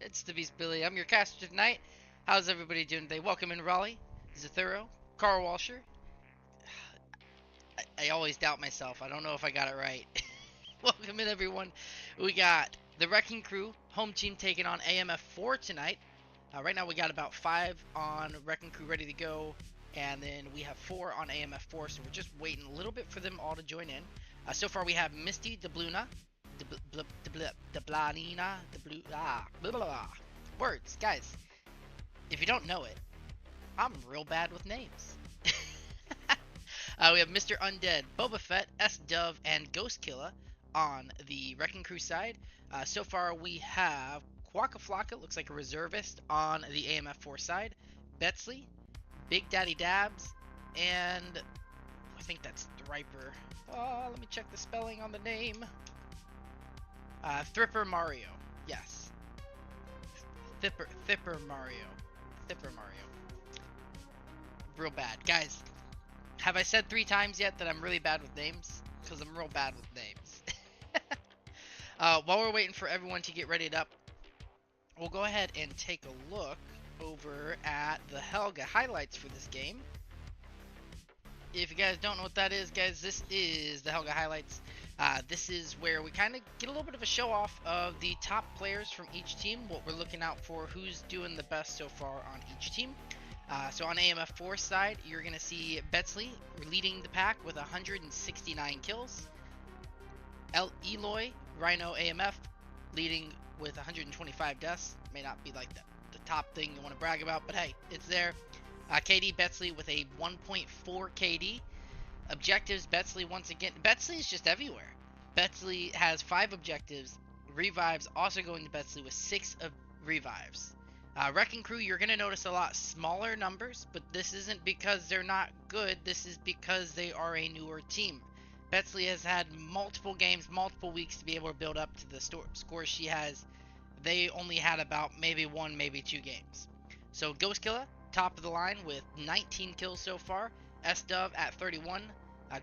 It's TheBeastBilly. I'm your caster tonight. How's everybody doing today? Welcome in Raleigh, Zathuro, Carl Walsher. I always doubt myself. I don't know if I got it right. Welcome in everyone. We got the Wrecking Crew home team taking on AMF 4 tonight. Right now we got about 5 on Wrecking Crew ready to go, and then we have 4 on AMF 4, so we're just waiting a little bit for them all to join in. So far we have Misty, Debluna, Deblanina, words, guys. If you don't know it, I'm real bad with names. We have Mr. Undead, Boba Fett, S-Dove, and Ghost Killer on the Wrecking Crew side. So far we have Quacka Flocka, looks like a reservist on the AMF 4 side, Betsley, Big Daddy Dabs, and I think that's Thriper. Let me check the spelling on the name. Thripper Mario. Yes. Thipper Mario. Real bad. Guys, have I said 3 times yet that I'm really bad with names? Because I'm real bad with names. While we're waiting for everyone to get readied up, we'll go ahead and take a look over at the Helga highlights for this game. If you guys don't know what that is, guys, this is the Helga highlights. This is where we kind of get a little bit of a show off of the top players from each team, what we're looking out for, who's doing the best so far on each team. So on AMF 4 side, you're going to see Betsley leading the pack with 169 kills. Eloy, Rhino AMF, leading with 125 deaths. May not be like the top thing you want to brag about, but hey, it's there. KD Betsley with a 1.4 KD. Objectives, Betsley once again. Betsley is just everywhere. Betsley has 5 objectives. Revives also going to Betsley with 6 of revives. Wrecking Crew, you're going to notice a lot smaller numbers, but this isn't because they're not good. This is because they are a newer team. Betsley has had multiple games, multiple weeks to be able to build up to the scores she has. They only had about maybe 1, maybe 2 games. So Ghost Killer, top of the line with 19 kills so far. S-Dove at 31.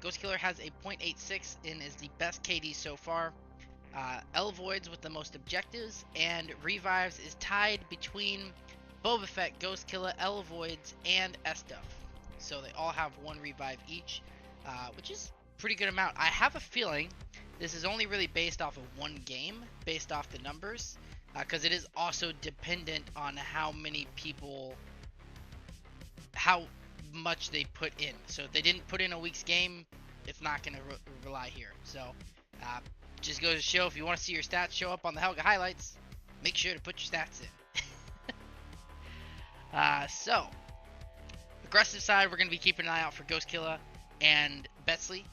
Ghost Killer has a .86 and is the best KD so far. Voids with the most objectives, and revives is tied between Boba Fett, Ghost Killer, Voids, and S-Dove. So they all have 1 revive each, which is a pretty good amount. I have a feeling this is only really based off of 1 game, based off the numbers, because it is also dependent on how many people, how much they put in. So if they didn't put in a week's game, it's not going to rely here. So just goes to show, if you want to see your stats show up on the Helga highlights, make sure to put your stats in. So aggressive side, we're going to be keeping an eye out for Ghost Killer and Betsley.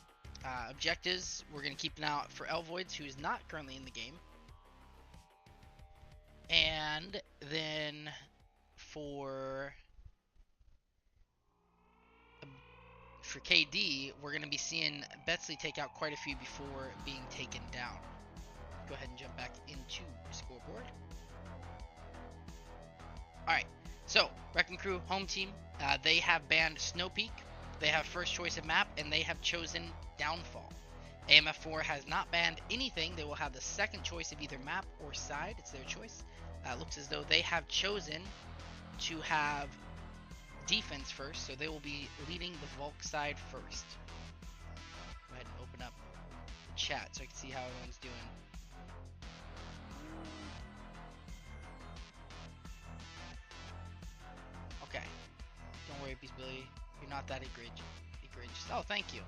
Objectives, we're going to keep an eye out for Voids, who is not currently in the game. And then for KD, we're going to be seeing Betsley take out quite a few before being taken down. Go ahead and jump back into scoreboard. Alright, so Wrecking Crew home team, they have banned Snow Peak, they have first choice of map, and they have chosen Downfall. AMF 4 has not banned anything. They will have the second choice of either map or side. It's their choice. Looks as though they have chosen to have defense first, so they will be leading the Volk side first. Go ahead and open up the chat so I can see how everyone's doing. Okay, don't worry, BeastBilly, you're not that egregious. Oh, thank you.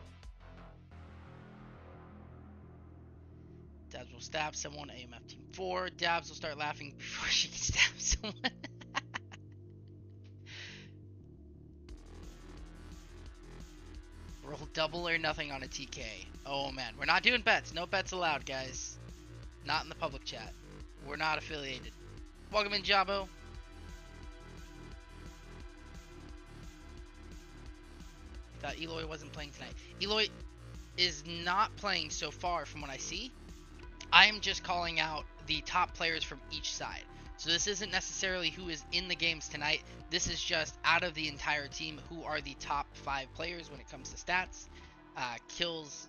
Dabs will stab someone. AMF Team 4. Dabs will start laughing before she can stab someone. Roll double or nothing on a TK. Oh man, we're not doing bets. No bets allowed, guys. Not in the public chat. We're not affiliated. Welcome in, Jabo. Thought Eloy wasn't playing tonight. Eloy is not playing so far from what I see. I am just calling out the top players from each side. So this isn't necessarily who is in the games tonight. This is just out of the entire team who are the top 5 players when it comes to stats, kills,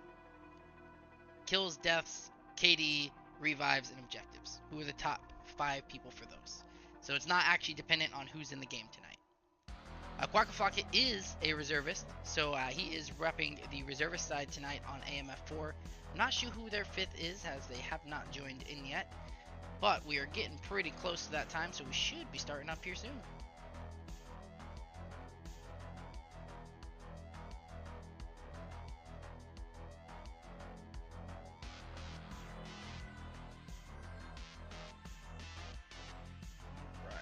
deaths, KD, revives, and objectives. Who are the top 5 people for those. So it's not actually dependent on who's in the game tonight. Quackaflocka is a reservist, so he is repping the reservist side tonight on AMF4. I'm not sure who their 5th is, as they have not joined in yet, but we are getting pretty close to that time, so we should be starting up here soon. Alright,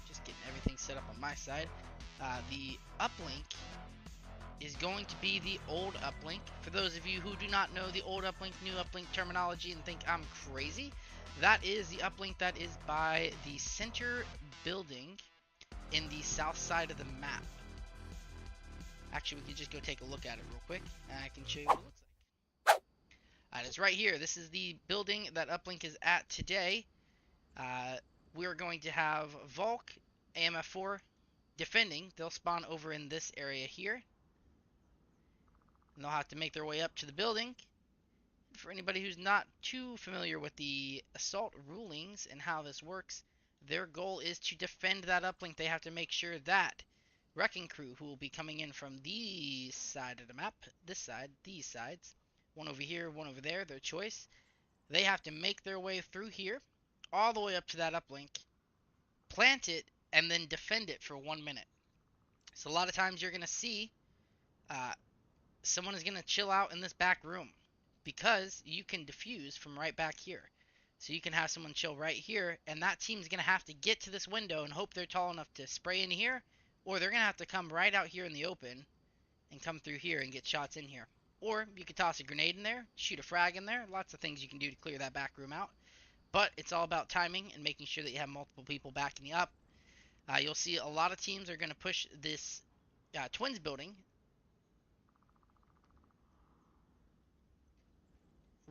just getting everything set up on my side. The uplink is going to be the old uplink. For those of you who do not know the old uplink, new uplink terminology and think I'm crazy, that is the uplink that is by the center building in the south side of the map. Actually, we can just go take a look at it real quick, and I can show you what it looks like. Alright, it's right here. This is the building that uplink is at today. We're going to have Volk, AMF4, defending. They'll spawn over in this area here. And they'll have to make their way up to the building. For anybody who's not too familiar with the assault rulings and how this works, their goal is to defend that uplink. They have to make sure that wrecking crew, who will be coming in from the side of the map, this side, these sides, one over here, one over there, their choice, they have to make their way through here, all the way up to that uplink, plant it, and then defend it for 1 minute. So a lot of times you're going to see someone is going to chill out in this back room, because you can defuse from right back here. So you can have someone chill right here, and that team's going to have to get to this window and hope they're tall enough to spray in here, or they're going to have to come right out here in the open and come through here and get shots in here. Or you could toss a grenade in there, shoot a frag in there, lots of things you can do to clear that back room out. But it's all about timing and making sure that you have multiple people backing you up. You'll see a lot of teams are going to push this Twins building,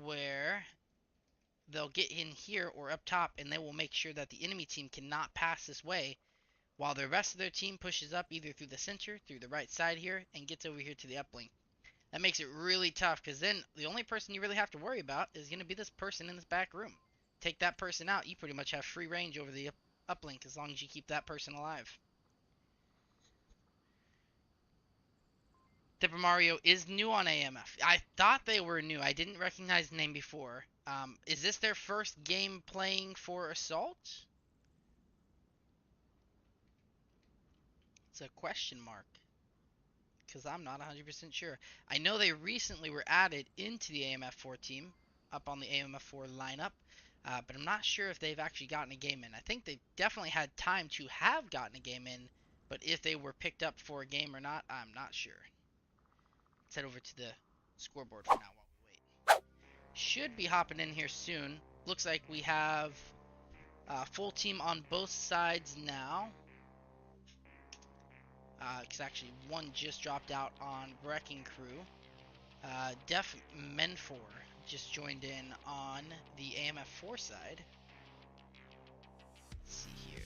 where they'll get in here or up top, and they will make sure that the enemy team cannot pass this way, while the rest of their team pushes up either through the center, through the right side here, and gets over here to the uplink. That makes it really tough, because then the only person you really have to worry about is going to be this person in this back room. Take that person out, you pretty much have free range over the uplink as long as you keep that person alive. Dipper Mario is new on AMF. I thought they were new. I didn't recognize the name before. Is this their first game playing for Assault? It's a question mark, because I'm not 100% sure. I know they recently were added into the AMF4 team, up on the AMF4 lineup, but I'm not sure if they've actually gotten a game in. I think they definitely had time to have gotten a game in, but if they were picked up for a game or not, I'm not sure. Let's head over to the scoreboard for now while we wait. Should be hopping in here soon. Looks like we have a full team on both sides now. Because actually one just dropped out on Wrecking Crew. Def Menfor just joined in on the AMF4 side. Let's see here.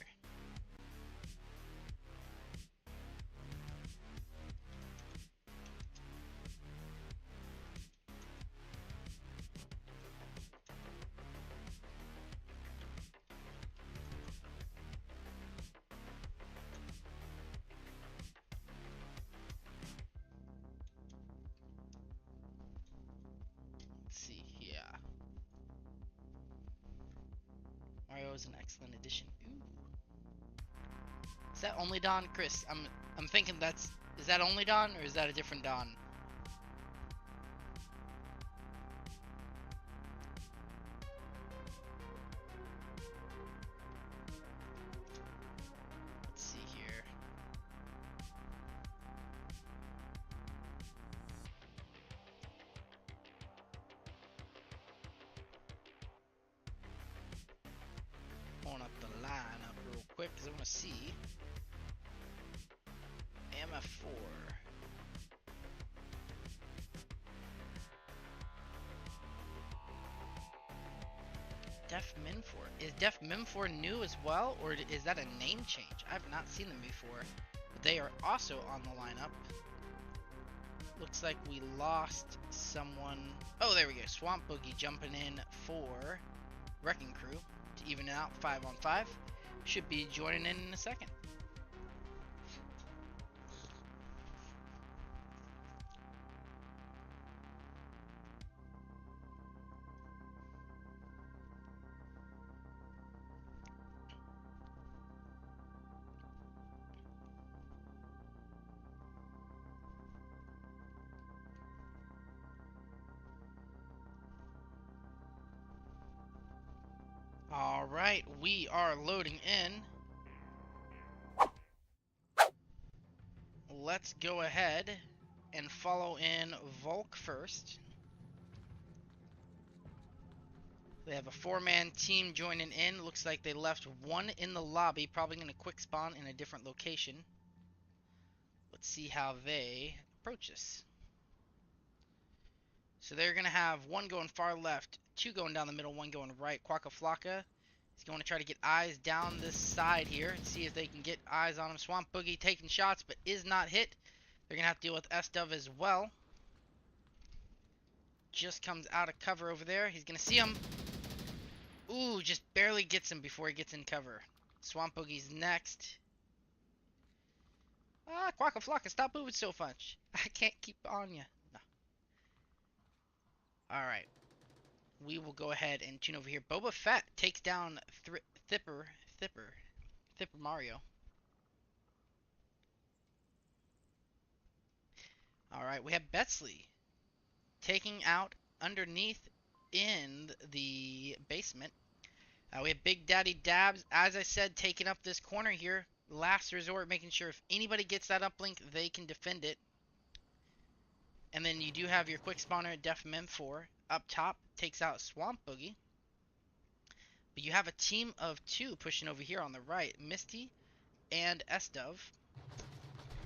Mario is an excellent addition. Ooh. Is that only Don? Chris, I'm thinking is that only Don, or is that a different Don? Let's see here. Pulling up the lineup real quick because I want to see AMF4. Def Menfor. Is Def Menfor new as well, or is that a name change? I've not seen them before. But they are also on the lineup. Looks like we lost someone. Oh, there we go. Swamp Boogie jumping in for Wrecking Crew. even out 5 on 5. Should be joining in a second. Alright, we are loading in. Let's go ahead and follow in Volk first. They have a 4-man team joining in. Looks like they left one in the lobby, probably going to quick spawn in a different location. Let's see how they approach this. So they're going to have one going far left, two going down the middle, one going right. Quacka Flocka is going to try to get eyes down this side here and see if they can get eyes on him. Swamp Boogie taking shots but is not hit. They're going to have to deal with S-Dove as well. Just comes out of cover over there. He's going to see him. Ooh, just barely gets him before he gets in cover. Swamp Boogie's next. Ah, Quacka Flocka, stop moving so much. I can't keep on you. No. Alright. We will go ahead and tune over here. Boba Fett takes down Thipper Mario. Alright, we have Betsley taking out underneath in the basement. We have Big Daddy Dabs, as I said, taking up this corner here. Last resort, making sure if anybody gets that uplink, they can defend it. And then you do have your quick spawner, Def Mem 4, up top, takes out Swamp Boogie. But you have a team of 2 pushing over here on the right, Misty and S-Dove.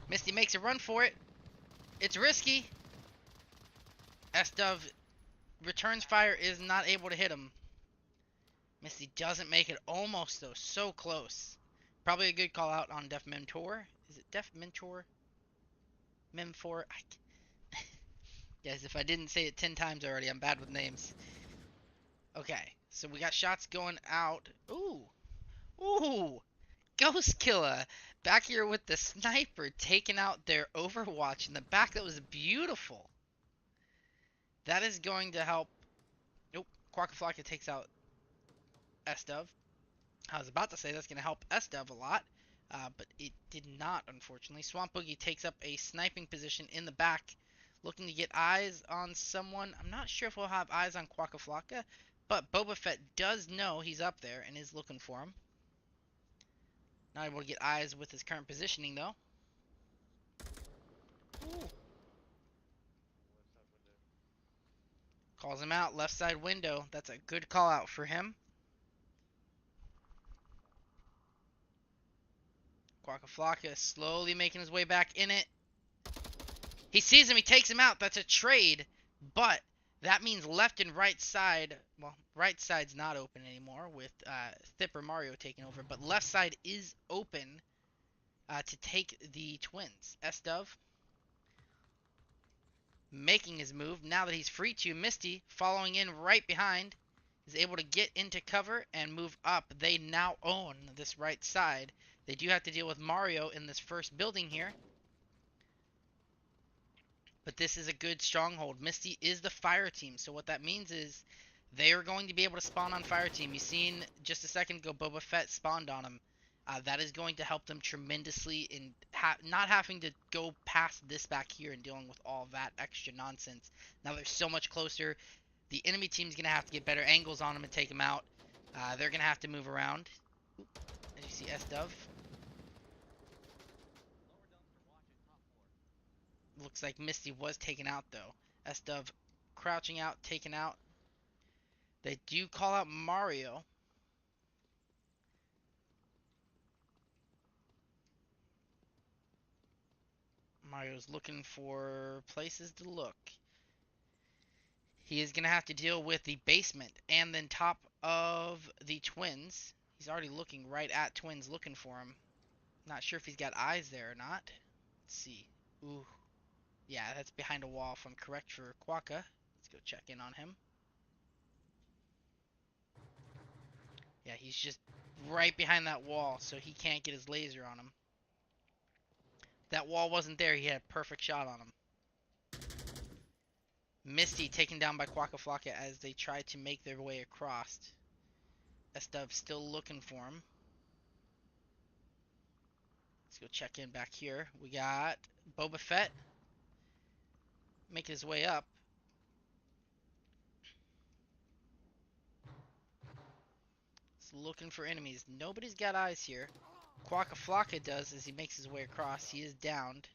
Misty makes a run for it. It's risky. S-Dove returns fire, is not able to hit him. Misty doesn't make it, almost though, so close. Probably a good call out on Def Mentor. Is it Def Mentor? Mem4? Guys, if I didn't say it 10 times already, I'm bad with names. Okay, so we got shots going out. Ooh! Ooh! Ghost Killer! Back here with the sniper, taking out their Overwatch in the back. That was beautiful. That is going to help. Nope, Quacka Flocka takes out S-Dove. I was about to say that's going to help S-Dove a lot, but it did not, unfortunately. Swamp Boogie takes up a sniping position in the back, looking to get eyes on someone. I'm not sure if we'll have eyes on Quacka Flocka, but Boba Fett does know he's up there and is looking for him. Not able to get eyes with his current positioning, though. Ooh. Calls him out, left side window. That's a good call out for him. Quacka Flocka is slowly making his way back in it. He sees him, he takes him out. That's a trade, but that means left and right side. Well, right side's not open anymore with Thipper Mario taking over, but left side is open to take the twins. S-Dove making his move now that he's free to. Misty following in right behind is able to get into cover and move up. They now own this right side. They do have to deal with Mario in this first building here. But this is a good stronghold. Misty is the fire team, so what that means is they are going to be able to spawn on fire team. You seen just a second ago Boba Fett spawned on him. That is going to help them tremendously in not having to go past this back here and dealing with all that extra nonsense. Now they're so much closer. The enemy team's going to have to get better angles on them and take them out. They're going to have to move around. As you see S-Dove. Looks like Misty was taken out, though. S-Dove crouching out, taken out. They do call out Mario. Mario's looking for places to look. He is going to have to deal with the basement and then top of the twins. He's already looking right at twins, looking for him. Not sure if he's got eyes there or not. Let's see. Ooh. Yeah, that's behind a wall if I'm correct for Quacka. Let's go check in on him. Yeah, he's just right behind that wall, so he can't get his laser on him. That wall wasn't there. He had a perfect shot on him. Misty taken down by Quacka Flocka as they try to make their way across. S-Dub still looking for him. Let's go check in back here. We got Boba Fett making his way up. He's looking for enemies. Nobody's got eyes here. Quacka Flocka does as he makes his way across. He is downed.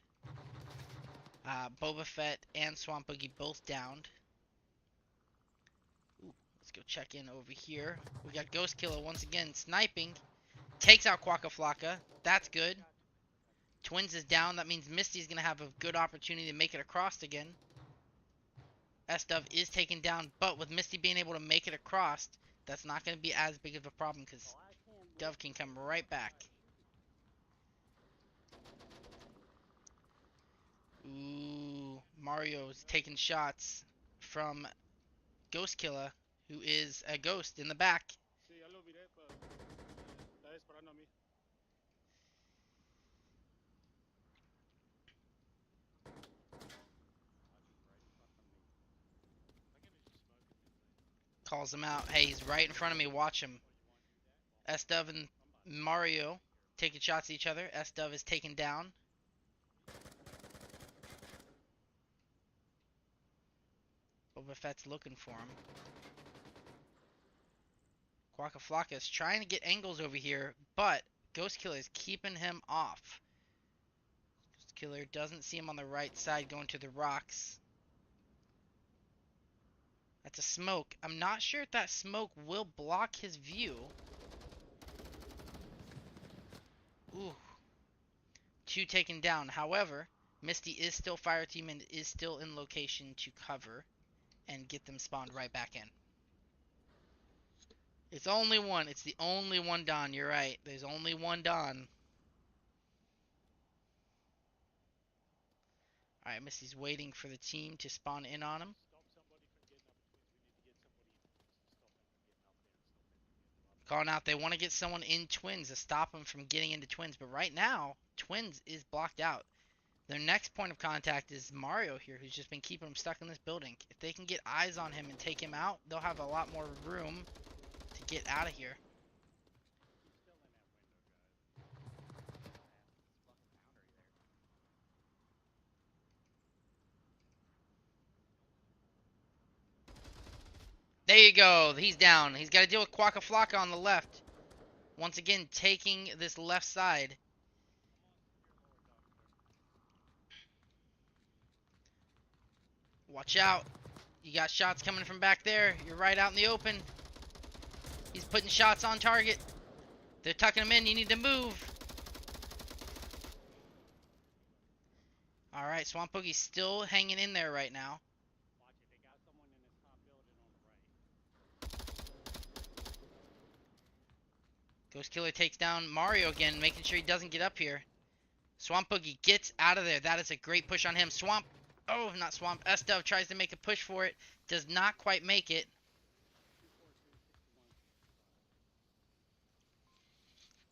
Boba Fett and Swamp Boogie both downed. Ooh, let's go check in over here. We got Ghost Killer once again sniping. Takes out Quacka Flocka. That's good. Twins is down. That means Misty's going to have a good opportunity to make it across again. S-Dove is taken down, but with Misty being able to make it across, that's not going to be as big of a problem because Dove can come right back. Ooh, Mario's taking shots from Ghost Killer, who is a ghost in the back. Calls him out. Hey, he's right in front of me. Watch him. S-Dove and Mario taking shots at each other. S-Dove is taken down. Boba Fett's looking for him. Quacka Flocka is trying to get angles over here, but Ghost Killer is keeping him off. Ghost Killer doesn't see him on the right side going to the rocks. That's a smoke. I'm not sure if that smoke will block his view. Ooh. 2 taken down. However, Misty is still fire team and is still in location to cover and get them spawned right back in. It's only one. It's the only one Don. You're right. There's only one Don. Alright, Misty's waiting for the team to spawn in on him. Calling out, they want to get someone in Twins to stop them from getting into Twins. But right now, Twins is blocked out. Their next point of contact is Mario here, who's just been keeping them stuck in this building. If they can get eyes on him and take him out, they'll have a lot more room to get out of here. There you go. He's down. He's got to deal with Quacka Flocka on the left. Once again, taking this left side. Watch out. You got shots coming from back there. You're right out in the open. He's putting shots on target. They're tucking him in. You need to move. Alright, Swamp Boogie's still hanging in there right now. Ghost Killer takes down Mario again, making sure he doesn't get up here. Swamp Boogie gets out of there. That is a great push on him. Swamp. Oh, not Swamp. S-Dove tries to make a push for it. Does not quite make it.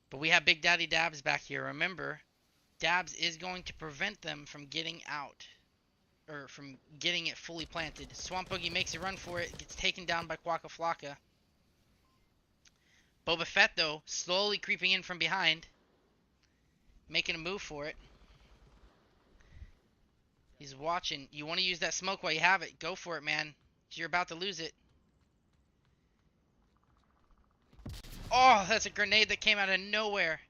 But we have Big Daddy Dabs back here. Remember, Dabs is going to prevent them from getting out. Or from getting it fully planted. Swamp Boogie makes a run for it. Gets taken down by Quacka Flocka. Boba Fett, though, slowly creeping in from behind. Making a move for it. He's watching. You want to use that smoke while you have it. Go for it, man. You're about to lose it. Oh, that's a grenade that came out of nowhere.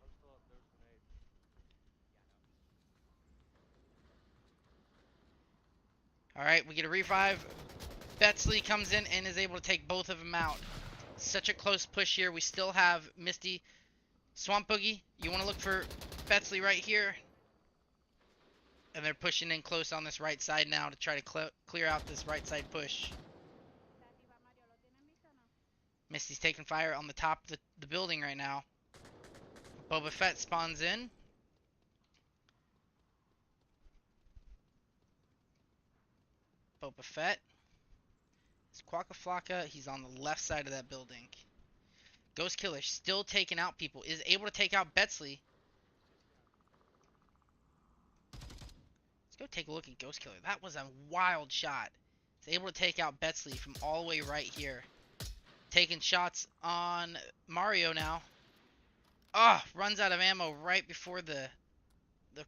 Alright, we get a revive. Betsley comes in and is able to take both of them out. Such a close push here. We still have Misty. Swamp Boogie, you want to look for Betsley right here. And they're pushing in close on this right side now to try to clear out this right side push. Misty's taking fire on the top of the building right now. Boba Fett spawns in. Boba Fett. It's Quacka Flocka. He's on the left side of that building. Ghost Killer still taking out people. Is able to take out Betsley. Let's go take a look at Ghost Killer. That was a wild shot. He's able to take out Betsley from all the way right here. Taking shots on Mario now. Oh, runs out of ammo right before the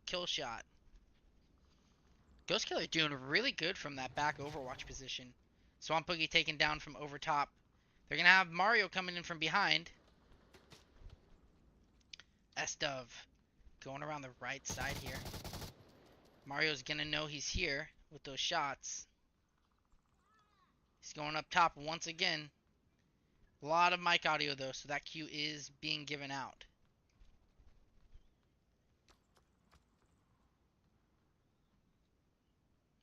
kill shot. Ghost Killer doing really good from that back overwatch position. Swamp Boogie taken down from over top. They're going to have Mario coming in from behind. S-Dove going around the right side here. Mario's going to know he's here with those shots. He's going up top once again. A lot of mic audio though, so that cue is being given out.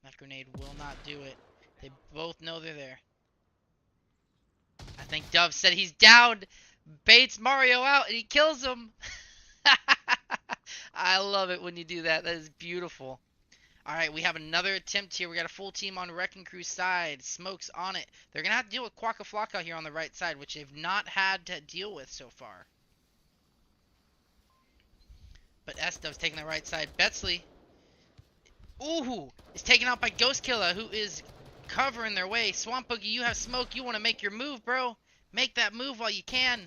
That grenade will not do it. They both know they're there. I think Dove said he's down. Baits Mario out and he kills him. I love it when you do that. That is beautiful. Alright, we have another attempt here. We got a full team on Wrecking Crew's side. Smoke's on it. They're going to have to deal with Quacka Flocka here on the right side, which they've not had to deal with so far. But S-Dove's taking the right side. Betsley, ooh, is taken out by Ghost Killer, who is covering their way. Swamp Boogie, you have smoke. You want to make your move, bro. Make that move while you can.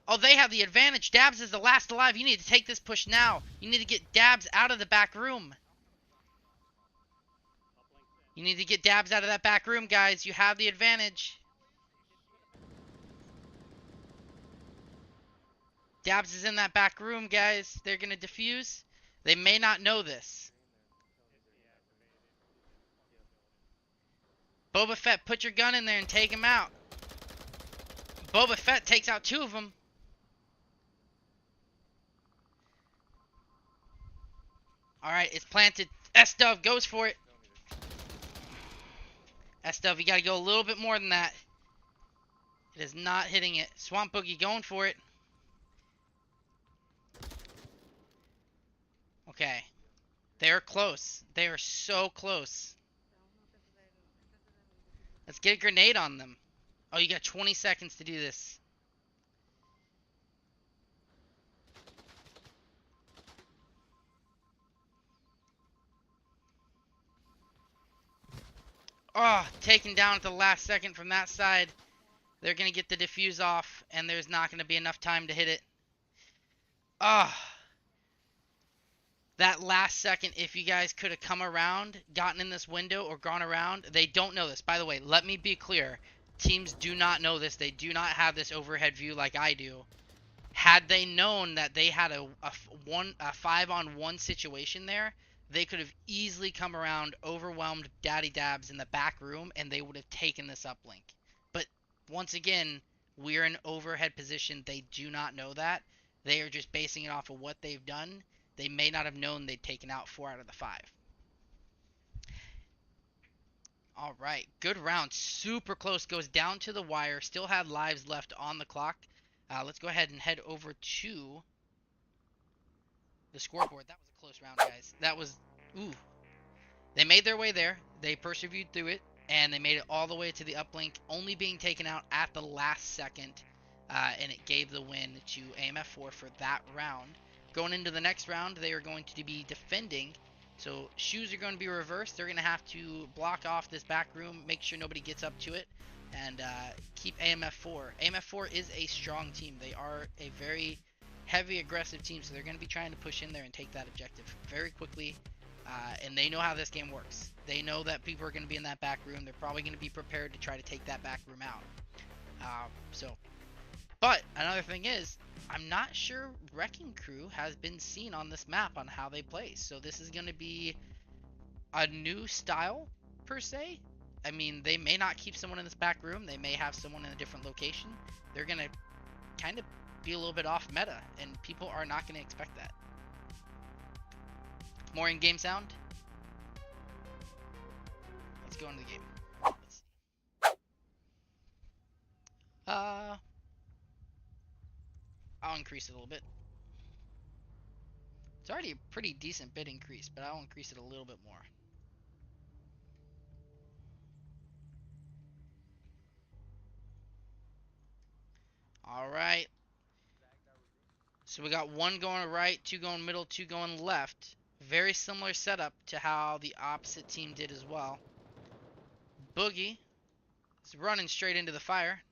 Oh, they have the advantage. Dabs is the last alive. You need to take this push now. You need to get Dabs out of the back room. You need to get Dabs out of that back room, guys. You have the advantage. Dabs is in that back room, guys. They're going to defuse. They may not know this. Boba Fett, put your gun in there and take him out. Boba Fett takes out two of them. Alright, it's planted. S-Dove goes for it. S-Dove, you gotta go a little bit more than that. It is not hitting it. Swamp Boogie going for it. Okay. They're close. They are so close. Let's get a grenade on them. Oh, you got 20 seconds to do this. Oh, taken down at the last second from that side. They're going to get the defuse off, and there's not going to be enough time to hit it. Oh. That last second, if you guys could have come around, gotten in this window, or gone around. They don't know this. By the way, let me be clear. Teams do not know this. They do not have this overhead view like I do. Had they known that they had a 5-on-1 situation there, they could have easily come around, overwhelmed Daddy Dabs in the back room, and they would have taken this uplink. But once again, we're in overhead position. They do not know that. They are just basing it off of what they've done. They may not have known they'd taken out 4 out of the 5. All right, good round. Super close. Goes down to the wire. Still had lives left on the clock. Let's go ahead and head over to the scoreboard. That was a close round, guys. That was, ooh. They made their way there. They persevered through it, and they made it all the way to the uplink, only being taken out at the last second, and it gave the win to AMF4 for that round. Going into the next round, they are going to be defending. So shoes are going to be reversed. They're going to have to block off this back room, make sure nobody gets up to it, and keep AMF4. AMF4 is a strong team. They are a very heavy aggressive team, so they're going to be trying to push in there and take that objective very quickly. And they know how this game works. They know that people are going to be in that back room. They're probably going to be prepared to try to take that back room out. But another thing is, I'm not sure Wrecking Crew has been seen on this map on how they play. So this is going to be a new style, per se. I mean, they may not keep someone in this back room. They may have someone in a different location. They're going to kind of be a little bit off meta, and people are not going to expect that. More in-game sound. Let's go into the game. Let's see. I'll increase it a little bit. It's already a pretty decent bit increase, but I'll increase it a little bit more. All right. So we got one going right, two going middle, two going left. Very similar setup to how the opposite team did as well. Boogie is running straight into the fire.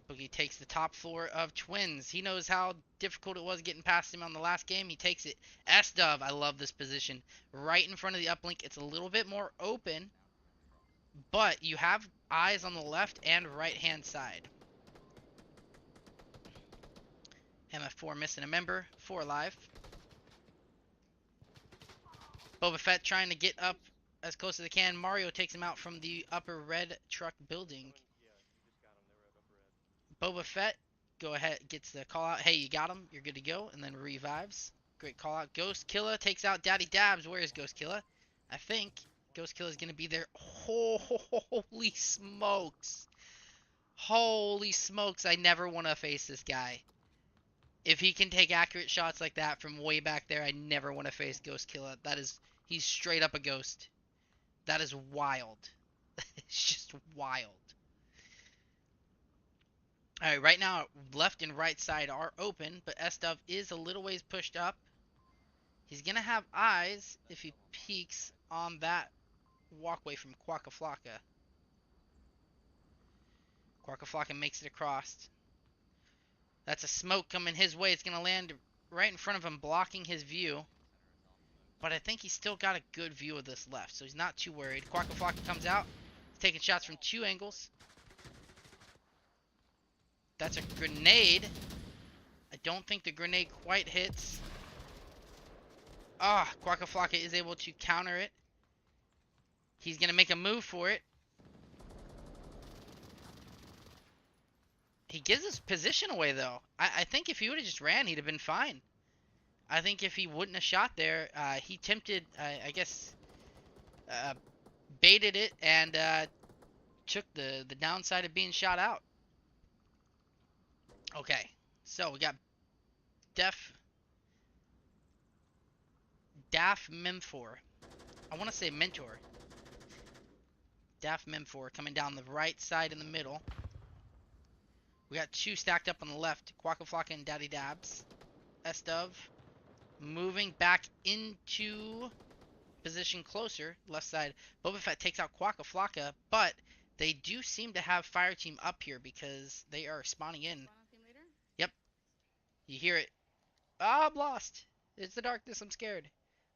Boogie takes the top floor of Twins. He knows how difficult it was getting past him on the last game. He takes it. S-Dub, I love this position. Right in front of the uplink. It's a little bit more open, but you have eyes on the left and right-hand side. MF4 missing a member. 4 alive. Boba Fett trying to get up as close as they can. Mario takes him out from the upper red truck building. Boba Fett, go ahead, gets the call out. Hey, you got him. You're good to go. And then revives. Great call out. Ghost Killer takes out Daddy Dabs. Where is Ghost Killer? I think Ghost Killer is going to be there. Holy smokes. Holy smokes. I never want to face this guy. If he can take accurate shots like that from way back there, I never want to face Ghost Killer. He's straight up a ghost. That is wild. It's just wild. Alright, right now, left and right side are open, but S-Dub is a little ways pushed up. He's going to have eyes if he peeks on that walkway from Quacka Flocka. Quacka Flocka makes it across. That's a smoke coming his way. It's going to land right in front of him, blocking his view. But I think he's still got a good view of this left, so he's not too worried. Quacka Flocka comes out. He's taking shots from 2 angles. That's a grenade. I don't think the grenade quite hits. Ah, Quacka Flocka is able to counter it. He's going to make a move for it. He gives his position away, though. I think if he would have just ran, he'd have been fine. I think if he wouldn't have shot there, he tempted, I guess, baited it and took the downside of being shot out. Okay, so we got Daff Memfor. I want to say Mentor. Daff Memfor coming down the right side in the middle. We got 2 stacked up on the left. Quacka Flocka and Daddy Dabs. S-Dub moving back into position closer. Left side. Boba Fett takes out Quacka Flocka, but they do seem to have fire team up here because they are spawning in. Yep. You hear it. Ah, I'm lost. It's the darkness. I'm scared.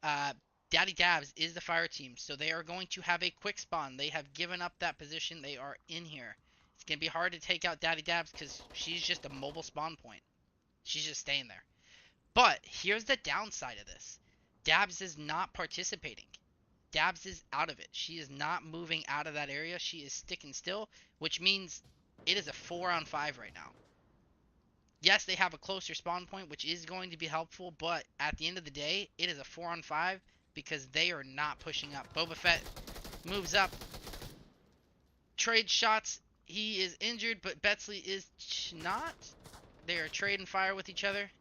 Daddy Dabs is the fire team, so they are going to have a quick spawn. They have given up that position. They are in here. It's going to be hard to take out Daddy Dabs because she's just a mobile spawn point. She's just staying there. But here's the downside of this. Dabs is not participating. Dabs is out of it. She is not moving out of that area. She is sticking still, which means it is a 4-on-5 right now. Yes, they have a closer spawn point, which is going to be helpful, but at the end of the day, it is a 4-on-5 because they are not pushing up. Boba Fett moves up. Trade shots. He is injured, but Betsley is not. They are trading fire with each other.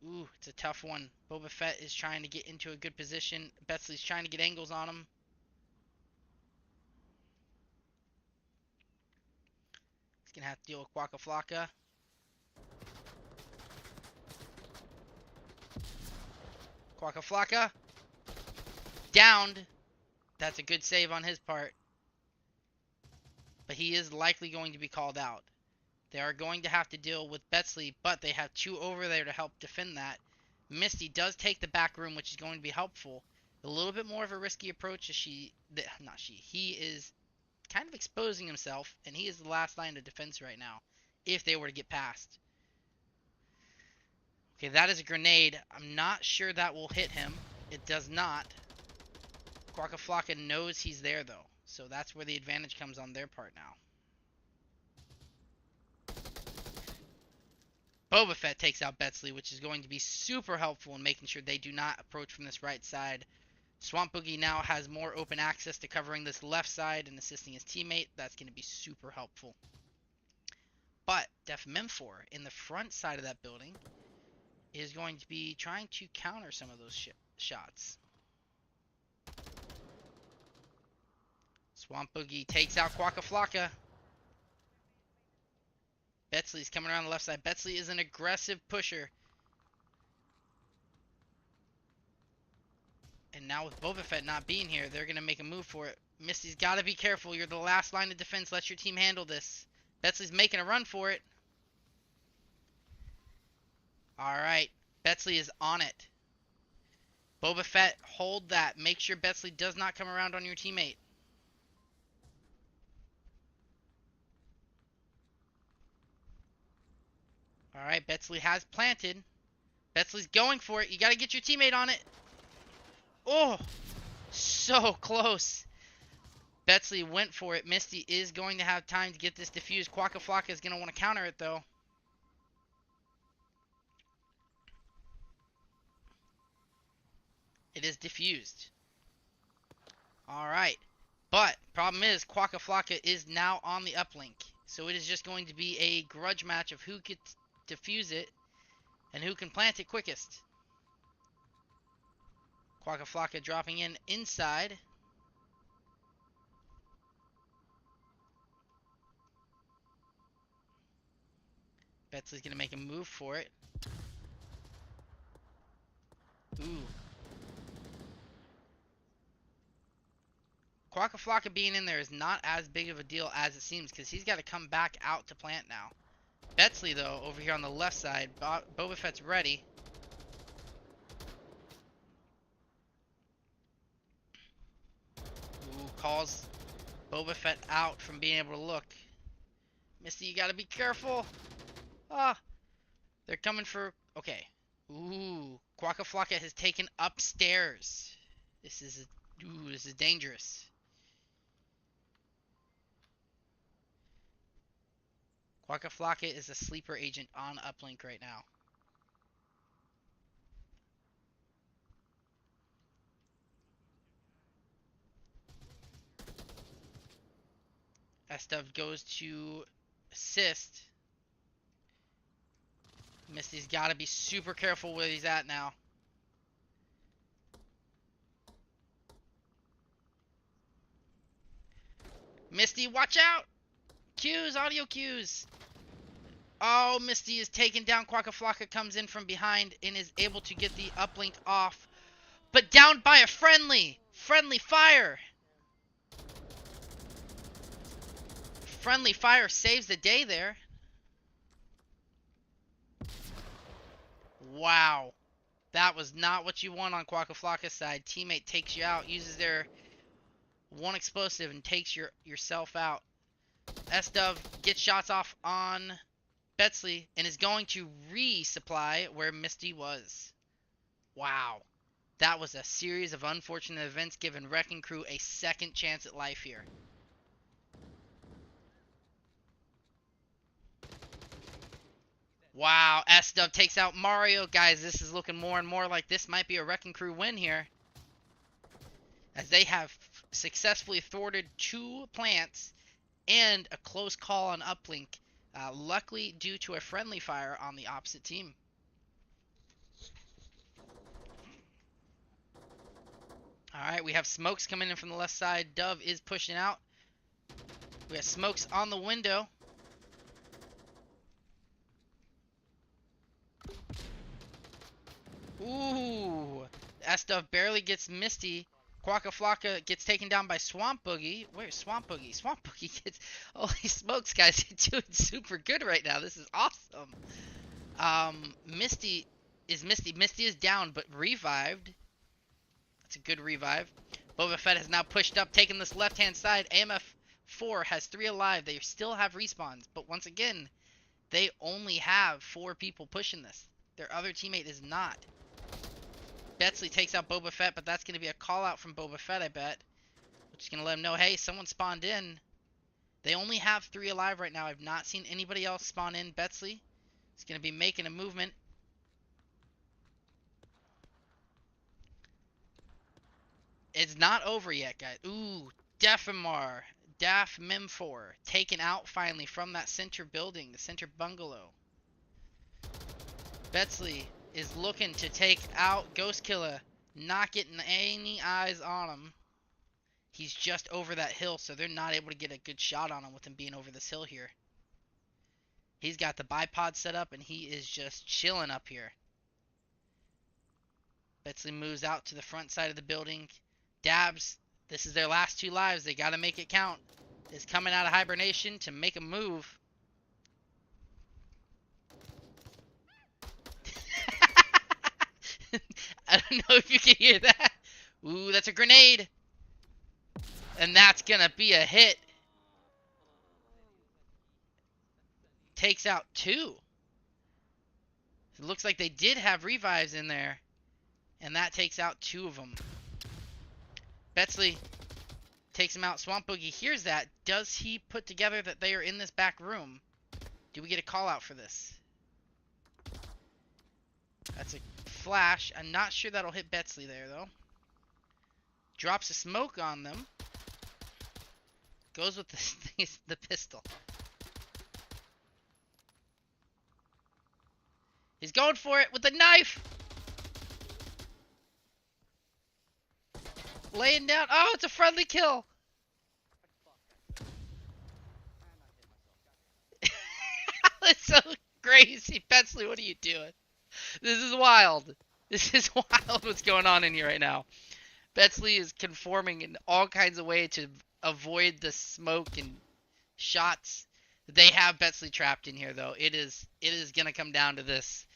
Ooh, it's a tough one. Boba Fett is trying to get into a good position. Betsley's trying to get angles on him. He's going to have to deal with Quacka Flocka. Quacka Flocka. Downed. That's a good save on his part. But he is likely going to be called out. They are going to have to deal with Betsley, but they have 2 over there to help defend that. Misty does take the back room, which is going to be helpful. A little bit more of a risky approach as he is kind of exposing himself, and he is the last line of defense right now, if they were to get past. Okay, that is a grenade. I'm not sure that will hit him. It does not. Quacka Flocka knows he's there, though, so that's where the advantage comes on their part now. Boba Fett takes out Betsley, which is going to be super helpful in making sure they do not approach from this right side. Swamp Boogie now has more open access to covering this left side and assisting his teammate. That's going to be super helpful. But Def Memfor in the front side of that building is going to be trying to counter some of those shots. Swamp Boogie takes out Quacka Flocka. Betsley's coming around the left side. Betsley is an aggressive pusher. And now with Boba Fett not being here, they're going to make a move for it. Misty's got to be careful. You're the last line of defense. Let your team handle this. Betsley's making a run for it. Alright. Betsley is on it. Boba Fett, hold that. Make sure Betsley does not come around on your teammate. Alright, Betsley has planted. Betsley's going for it. You got to get your teammate on it. Oh, so close. Betsley went for it. Misty is going to have time to get this defused. Quacka Flocka is going to want to counter it, though. It is diffused. Alright. But, problem is, Quacka Flocka is now on the uplink. So it is just going to be a grudge match of who can defuse it and who can plant it quickest. Quacka Flocka dropping in inside. Betsley's going to make a move for it. Ooh. Quacka Flocka being in there is not as big of a deal as it seems, because he's got to come back out to plant now. Betsley, though, over here on the left side, Boba Fett's ready. Ooh, calls Boba Fett out from being able to look. Misty, you got to be careful. Ah, they're coming for... Okay. Ooh, Quacka Flocka has taken upstairs. This is dangerous. Quacka Flocka is a sleeper agent on uplink right now. S-Dub goes to assist. Misty's got to be super careful where he's at now. Misty, watch out! Cues, audio cues. Oh, Misty is taken down. Quacka Flocka comes in from behind and is able to get the uplink off. But down by a friendly. Friendly fire. Friendly fire saves the day there. Wow. That was not what you want on Quacka Flocka's side. Teammate takes you out, uses their one explosive and takes yourself out. S-Dub gets shots off on Betsley and is going to resupply where Misty was. Wow. That was a series of unfortunate events giving Wrecking Crew a second chance at life here. Wow, S-Dub takes out Mario. Guys, this is looking more and more like this might be a Wrecking Crew win here, as they have successfully thwarted 2 plants and a close call on uplink, luckily due to a friendly fire on the opposite team. Alright, we have smokes coming in from the left side. Dove is pushing out. We have smokes on the window. Ooh, S-Dove barely gets Misty. Quacka Flocka gets taken down by Swamp Boogie. Where's Swamp Boogie? Swamp Boogie gets... Holy smokes, guys. He's doing super good right now. This is awesome. Misty is down, but revived. That's a good revive. Boba Fett has now pushed up, taking this left-hand side. AMF 4 has 3 alive. They still have respawns, but once again, they only have 4 people pushing this. Their other teammate is not. Betsley takes out Boba Fett, but that's going to be a call out from Boba Fett, I bet. Which is going to let him know, hey, someone spawned in. They only have 3 alive right now. I've not seen anybody else spawn in. Betsley is going to be making a movement. It's not over yet, guys. Ooh, Defamar, Daf Mem4, taken out finally from that center building, the center bungalow. Betsley is looking to take out Ghost Killer, not getting any eyes on him. He's just over that hill, so they're not able to get a good shot on him with him being over this hill here. He's got the bipod set up, and he is just chilling up here. Betsley moves out to the front side of the building. Dabs, this is their last 2 lives. They got to make it count. Is coming out of hibernation to make a move. I don't know if you can hear that. Ooh, that's a grenade. And that's going to be a hit. Takes out 2. It looks like they did have revives in there. And that takes out 2 of them. Betsley takes him out. Swamp Boogie hears that. Does he put together that they are in this back room? Do we get a call out for this? That's a flash. I'm not sure that'll hit Betsley there, though. Drops a smoke on them. Goes with the pistol. He's going for it with the knife. Laying down. Oh, it's a friendly kill. That's so crazy. Betsley, what are you doing? This is wild. This is wild what's going on in here right now. Betsley is conforming in all kinds of ways to avoid the smoke and shots. They have Betsley trapped in here, though. It is going to come down to this.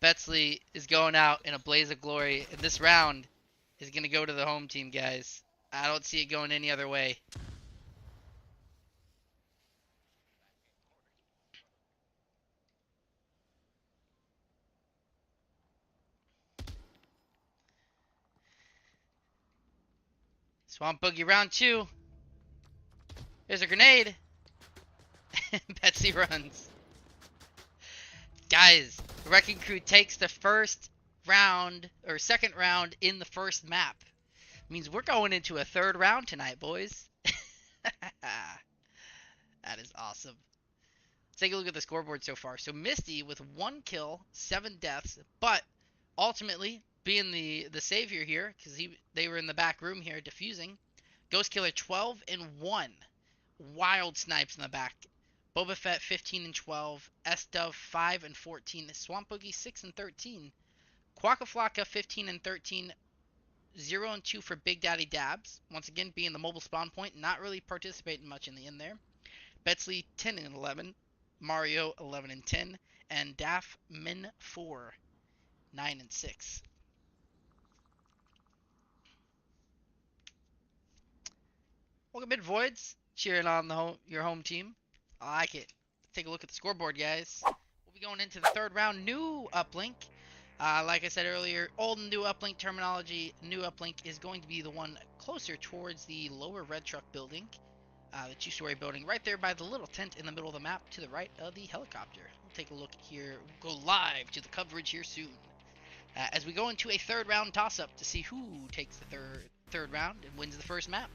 Betsley is going out in a blaze of glory. And this round is going to go to the home team, guys. I don't see it going any other way. Swamp Boogie round 2. There's a grenade. Betsy runs. Guys, the Wrecking Crew takes the first round, or second round in the first map. Means we're going into a 3rd round tonight, boys. That is awesome. Let's take a look at the scoreboard so far. So Misty with 1 kill, 7 deaths, but ultimately being the savior here, because they were in the back room here defusing. Ghost Killer 12 and 1. Wild snipes in the back. Boba Fett 15 and 12. S-Dove 5 and 14. Swamp Boogie 6 and 13. Quacka Flocka 15 and 13. 0 and 2 for Big Daddy Dabs. Once again being the mobile spawn point. Not really participating much in the end there. Betsley 10 and 11. Mario 11 and 10. And Daff Min 4 9 and 6. Welcome in, Voids. Cheering on your home team. I like it. Let's take a look at the scoreboard, guys. We'll be going into the 3rd round. New uplink. Like I said earlier, old and new uplink terminology. New uplink is going to be the one closer towards the lower red truck building. The 2-story building right there by the little tent in the middle of the map to the right of the helicopter. We'll take a look here. We'll go live to the coverage here soon. As we go into a 3rd round toss-up to see who takes the third round and wins the first map.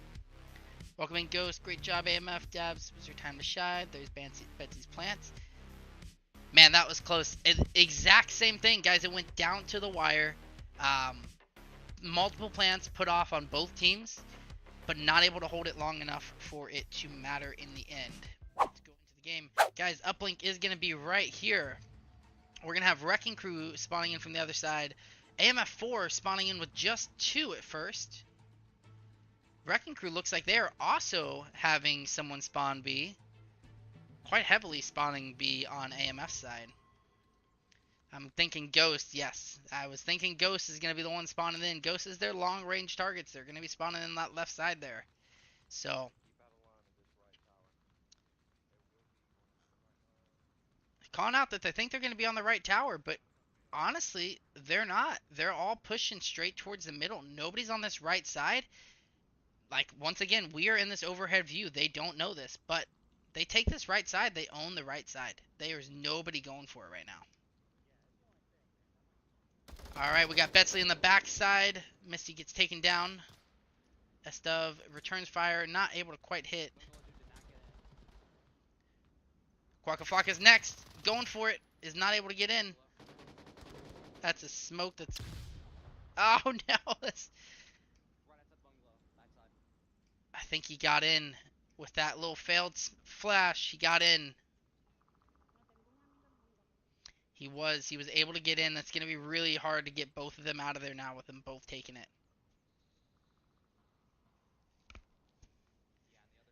Welcome in, Ghost. Great job, AMF. Dabs. Was your time to shine. There's Betsy's plants. Man, that was close. Exact same thing, guys. It went down to the wire. Multiple plants put off on both teams, but not able to hold it long enough for it to matter in the end. Let's go into the game. Guys, uplink is going to be right here. We're going to have Wrecking Crew spawning in from the other side. AMF 4 spawning in with just 2 at first. Wrecking Crew looks like they are also having someone spawn B. Quite heavily spawning B on AMF side. I'm thinking Ghost, yes. I was thinking Ghost is going to be the one spawning in. Ghost is their long-range targets. They're going to be spawning in that left side there. So, calling out that they think they're going to be on the right tower, but honestly, they're not. They're all pushing straight towards the middle. Nobody's on this right side. Like, once again, we are in this overhead view. They don't know this, but they take this right side. They own the right side. There's nobody going for it right now. Alright, we got Betsley in the back side. Misty gets taken down. S-Dove returns fire. Not able to quite hit. Quacka Flocka's next. Going for it. Is not able to get in. That's a smoke that's... Oh, no. That's... think he got in with that little failed flash. He got in. He was able to get in. That's going to be really hard to get both of them out of there now with them both taking it.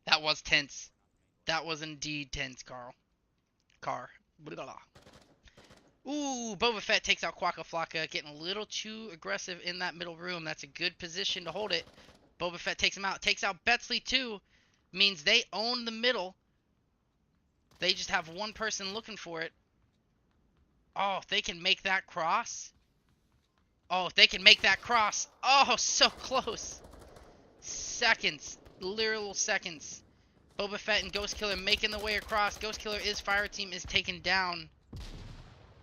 That was tense. That was indeed tense, Carl. Blah, blah, blah. Ooh, Boba Fett takes out Quacka Flocka, getting a little too aggressive in that middle room. That's a good position to hold it. Boba Fett takes him out. Takes out Betsley too. Means they own the middle. They just have one person looking for it. Oh, if they can make that cross. Oh, if they can make that cross. Oh, so close. Seconds. Literal seconds. Boba Fett and Ghost Killer making the way across. Ghost Killer is fire team is taken down.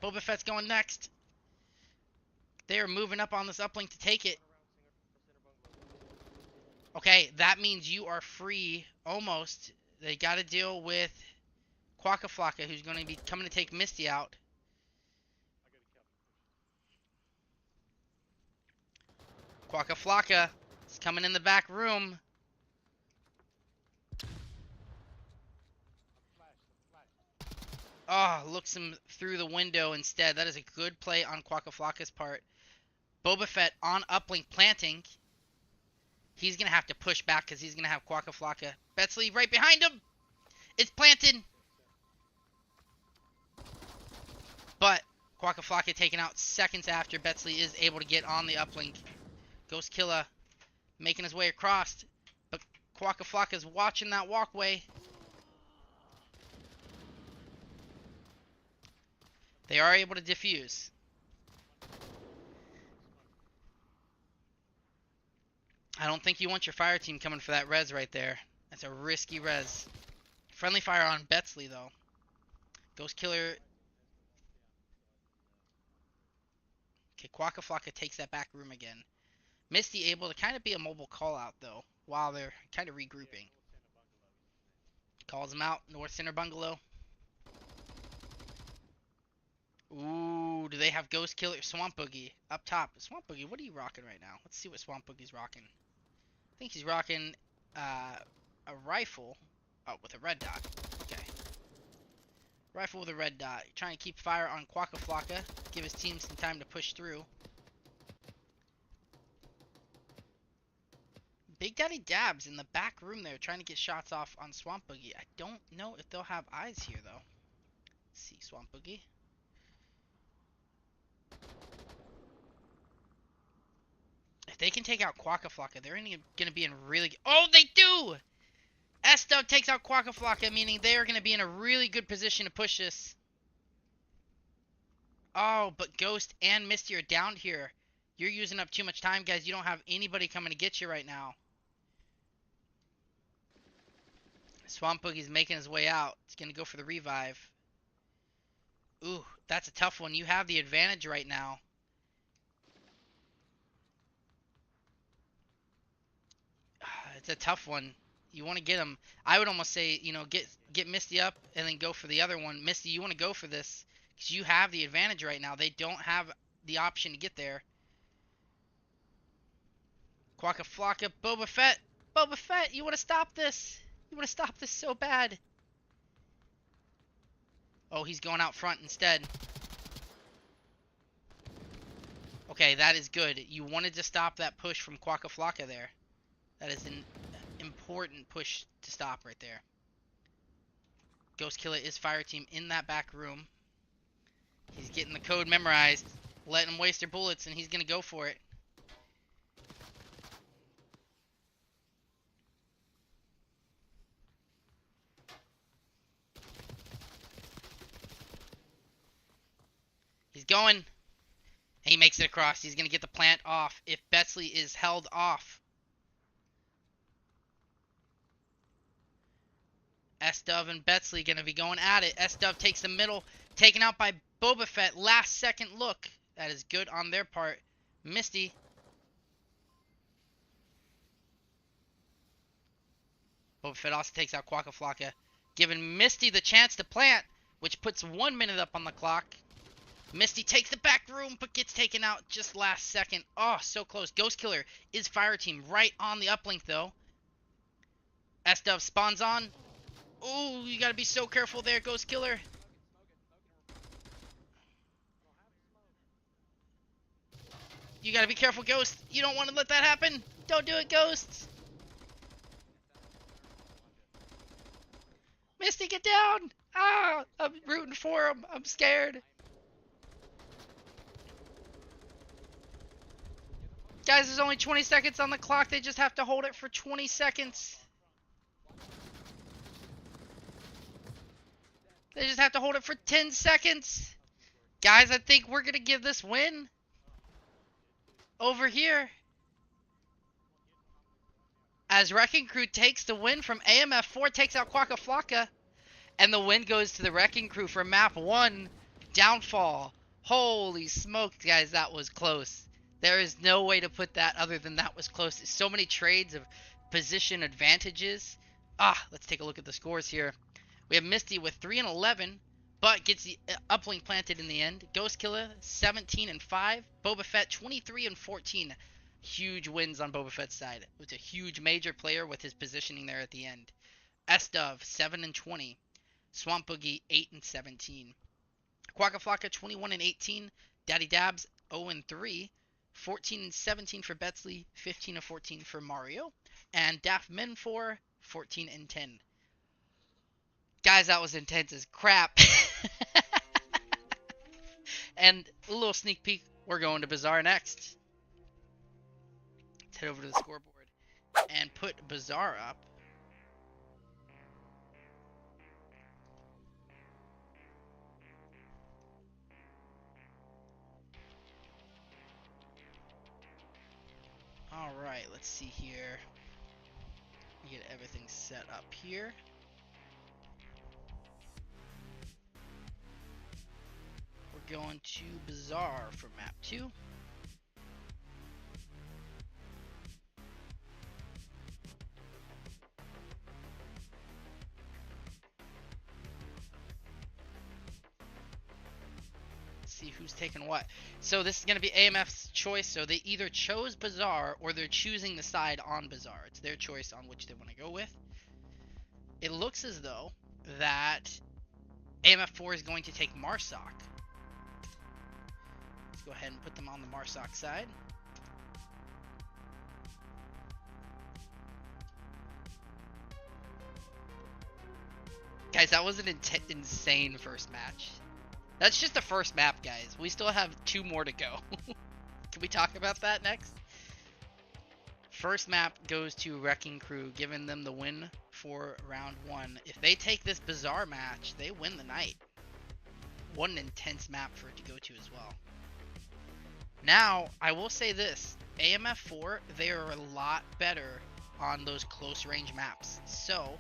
Boba Fett's going next. They are moving up on this uplink to take it. Okay, that means you are free almost. They got to deal with Quacka Flocka, who's going to be coming to take Misty out. Quacka Flocka is coming in the back room. Oh, looks him through the window instead. That is a good play on Quacka Flocka's part. Boba Fett on uplink planting. He's going to have to push back because he's going to have Quacka Flocka. Betsley right behind him. It's planted. But Quacka Flocka taken out seconds after Betsley is able to get on the uplink. Ghost Killer making his way across. But Quacka Flocka is watching that walkway. They are able to defuse. I don't think you want your fire team coming for that res right there. That's a risky res. Friendly fire on Betsley, though. Ghost Killer. Okay, Quacka Flocka takes that back room again. Misty able to kind of be a mobile call-out, though, while they're kind of regrouping. Calls him out. North Center Bungalow. Ooh, do they have Ghost Killer? Swamp Boogie up top. Swamp Boogie, what are you rocking right now? Let's see what Swamp Boogie's rocking. I think he's rocking a rifle. Oh, with a red dot. Okay. Rifle with a red dot. Trying to keep fire on Quacka Flocka. Give his team some time to push through. Big Daddy Dabs in the back room there trying to get shots off on Swamp Boogie. I don't know if they'll have eyes here, though. Let's see, Swamp Boogie. If they can take out Quacka Flocka, they're going to be in really good... Oh, they do! S-Dub takes out Quacka Flocka, meaning they are going to be in a really good position to push this. Oh, but Ghost and Misty are down here. You're using up too much time, guys. You don't have anybody coming to get you right now. Swamp Boogie's making his way out. He's going to go for the revive. Ooh, that's a tough one. You have the advantage right now. It's a tough one. You want to get him. I would almost say, you know, get Misty up and then go for the other one. Misty, you want to go for this because you have the advantage right now. They don't have the option to get there. Quacka Flocka, Boba Fett. Boba Fett, you want to stop this. You want to stop this so bad. Oh, he's going out front instead. Okay, that is good. You wanted to stop that push from Quacka Flocka there. That is an important push to stop right there. Ghost Killer is fire team in that back room. He's getting the code memorized. Letting them waste their bullets, and he's going to go for it. He's going. He makes it across. He's going to get the plant off if Betsley is held off. S-Dub and Betsley going to be going at it. S-Dub takes the middle. Taken out by Boba Fett. Last second look. That is good on their part. Misty. Boba Fett also takes out Quacka Flocka. Giving Misty the chance to plant, which puts 1 minute up on the clock. Misty takes the back room, but gets taken out just last second. Oh, so close. Ghost Killer is fire team right on the uplink, though. S-Dub spawns on. Oh, you gotta be so careful there, Ghost Killer. You gotta be careful, Ghost. You don't want to let that happen. Don't do it, Ghosts. Misty, get down. Ah, I'm rooting for him. I'm scared. Guys, there's only 20 seconds on the clock. They just have to hold it for 20 seconds. They just have to hold it for 10 seconds. Guys, I think we're going to give this win over here. As Wrecking Crew takes the win from AMF 4, takes out Quacka Flocka. And the win goes to the Wrecking Crew for map 1, Downfall. Holy smokes, guys, that was close. There is no way to put that other than that was close. There's so many trades of position advantages. Let's take a look at the scores here. We have Misty with 3 and 11, but gets the uplink planted in the end. Ghost Killer 17 and 5. Boba Fett 23 and 14. Huge wins on Boba Fett's side. It was a huge major player with his positioning there at the end. S-Dove 7 and 20. Swamp Boogie 8 and 17. Quacka Flocka 21 and 18. Daddy Dabs 0 and 3. 14 and 17 for Betsley, 15 and 14 for Mario, and Daft Min 4, 14 and 10. Guys, that was intense as crap. And a little sneak peek, we're going to Bazaar next. Let's head over to the scoreboard and put Bazaar up. Alright, let's see here. Get everything set up here. We're going to Bazaar for map 2. See who's taking what. So this is going to be AMF's choice. So they either chose Bazaar or they're choosing the side on Bazaar. It's their choice on which they want to go with. It looks as though that AMF4 is going to take Marsoc. Let's go ahead and put them on the Marsoc side. Guys, that was an insane first match. That's just the first map, guys. We still have 2 more to go. Can we talk about that next? First map goes to Wrecking Crew, giving them the win for round 1. If they take this Bazaar match, they win the night. What an intense map for it to go to as well. Now, I will say this. AMF4, they are a lot better on those close range maps. So,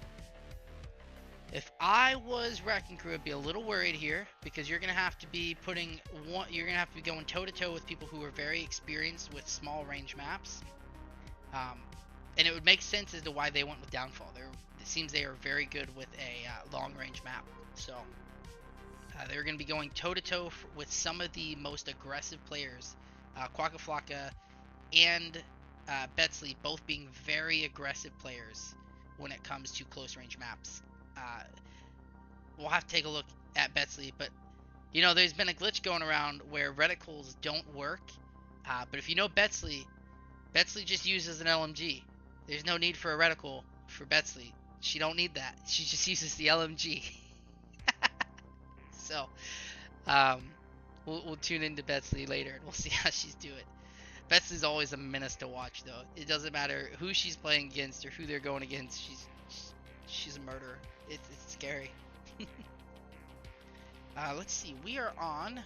if I was Wrecking Crew, I'd be a little worried here because you're gonna have to be going toe to toe with people who are very experienced with small range maps, and it would make sense as to why they went with Downfall. It seems they are very good with a long range map, so they're gonna be going toe to toe with some of the most aggressive players, Quacka Flocka and Betsley, both being very aggressive players when it comes to close range maps. We'll have to take a look at Betsley, but you know, there's been a glitch going around where reticles don't work, but if you know Betsley just uses an LMG. There's no need for a reticle for Betsley. She don't need that. She just uses the LMG. So we'll tune into Betsley later and we'll see how she's doing. Betsley's always a menace to watch, though. It doesn't matter who she's playing against or who they're going against. She's a murderer. It's scary. Let's see. We are on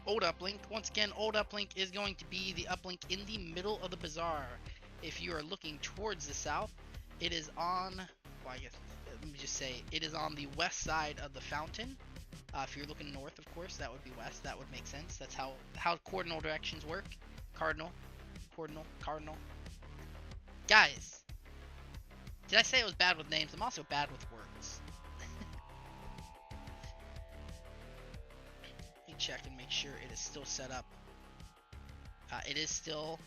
Old Uplink. Once again, Old Uplink is going to be the uplink in the middle of the bazaar. If you are looking towards the south, it is on, well, I guess, let me just say, it is on the west side of the fountain. If you're looking north, of course, that would be west. That would make sense. That's how cardinal directions work. Cardinal. Guys, did I say I was bad with names? I'm also bad with words. Let me check and make sure it is still set up. It is still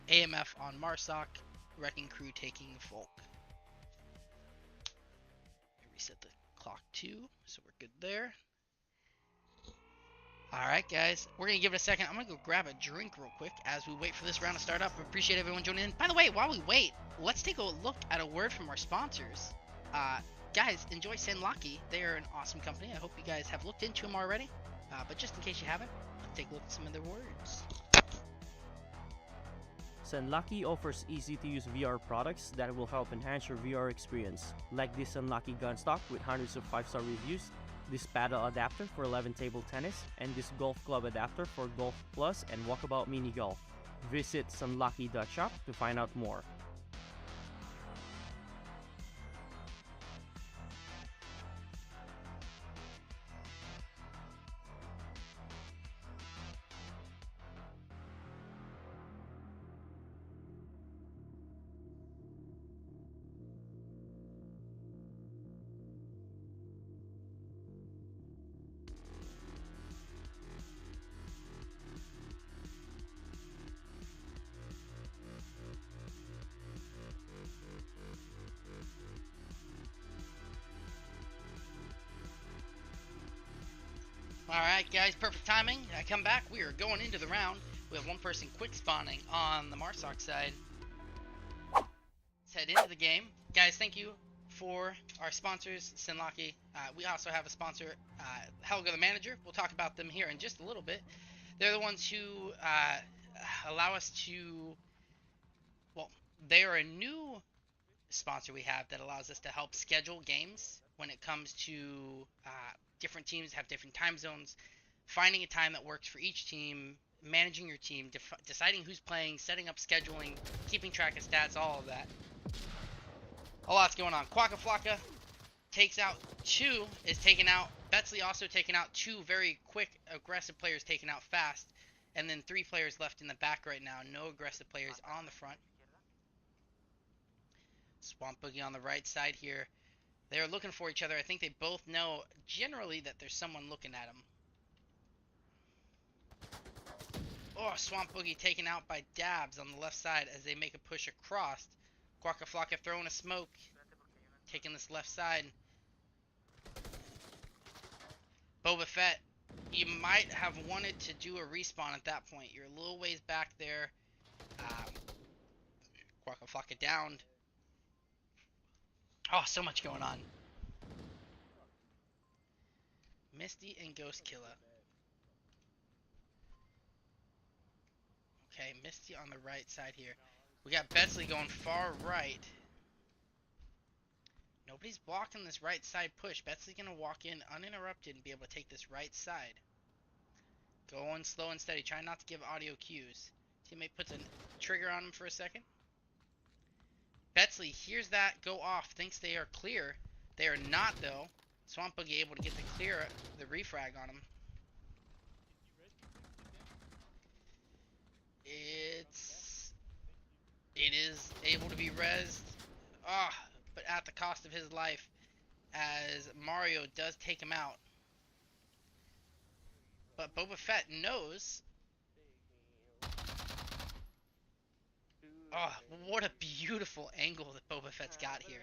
AMF on Marsoc, Wrecking Crew taking Folk. Reset the clock too, so we're good there. Alright guys, we're going to give it a second. I'm going to go grab a drink real quick as we wait for this round to start up. Appreciate everyone joining in. By the way, while we wait, let's take a look at a word from our sponsors. Guys, enjoy Senlaki. They are an awesome company. I hope you guys have looked into them already. But just in case you haven't, let's take a look at some of their words. Senlaki offers easy-to-use VR products that will help enhance your VR experience, like this Senlaki gun stock with hundreds of 5-star reviews, this paddle adapter for 11 table tennis, and this golf club adapter for Golf Plus and Walkabout Mini Golf. Visit senlaki.shop to find out more. Alright guys, perfect timing. I come back, we are going into the round. We have one person quick spawning on the Marsoc side. Let's head into the game. Guys, thank you for our sponsors, Senlaki. We also have a sponsor, Helga the Manager. We'll talk about them here in just a little bit. They're the ones who allow us to, well, they are a new sponsor we have that allows us to help schedule games when it comes to different teams have different time zones, finding a time that works for each team, managing your team, deciding who's playing, setting up scheduling, keeping track of stats, all of that. A lot's going on. Quacka Flocka takes out 2, is taken out. Betsley also taken out 2 very quick, aggressive players taken out fast. And then 3 players left in the back right now. No aggressive players on the front. Swamp Boogie on the right side here. They're looking for each other. I think they both know generally that there's someone looking at them. Oh, Swamp Boogie taken out by Dabs on the left side as they make a push across. Quacka Flocka throwing a smoke. Taking this left side. Boba Fett, you might have wanted to do a respawn at that point. You're a little ways back there. Quacka Flocka downed. Oh, so much going on. Misty and Ghost Killer. Okay, Misty on the right side here. We got Betsley going far right. Nobody's blocking this right side push. Betsley's going to walk in uninterrupted and be able to take this right side. Going slow and steady. Trying not to give audio cues. Teammate puts a trigger on him for a second. Betsley hears that go off. Thinks they are clear. They are not, though. Swamp Boogie able to get the refrag on him. It is able to be rezzed. But at the cost of his life, as Mario does take him out. But Boba Fett knows. Oh, what a beautiful angle that Boba Fett's got here.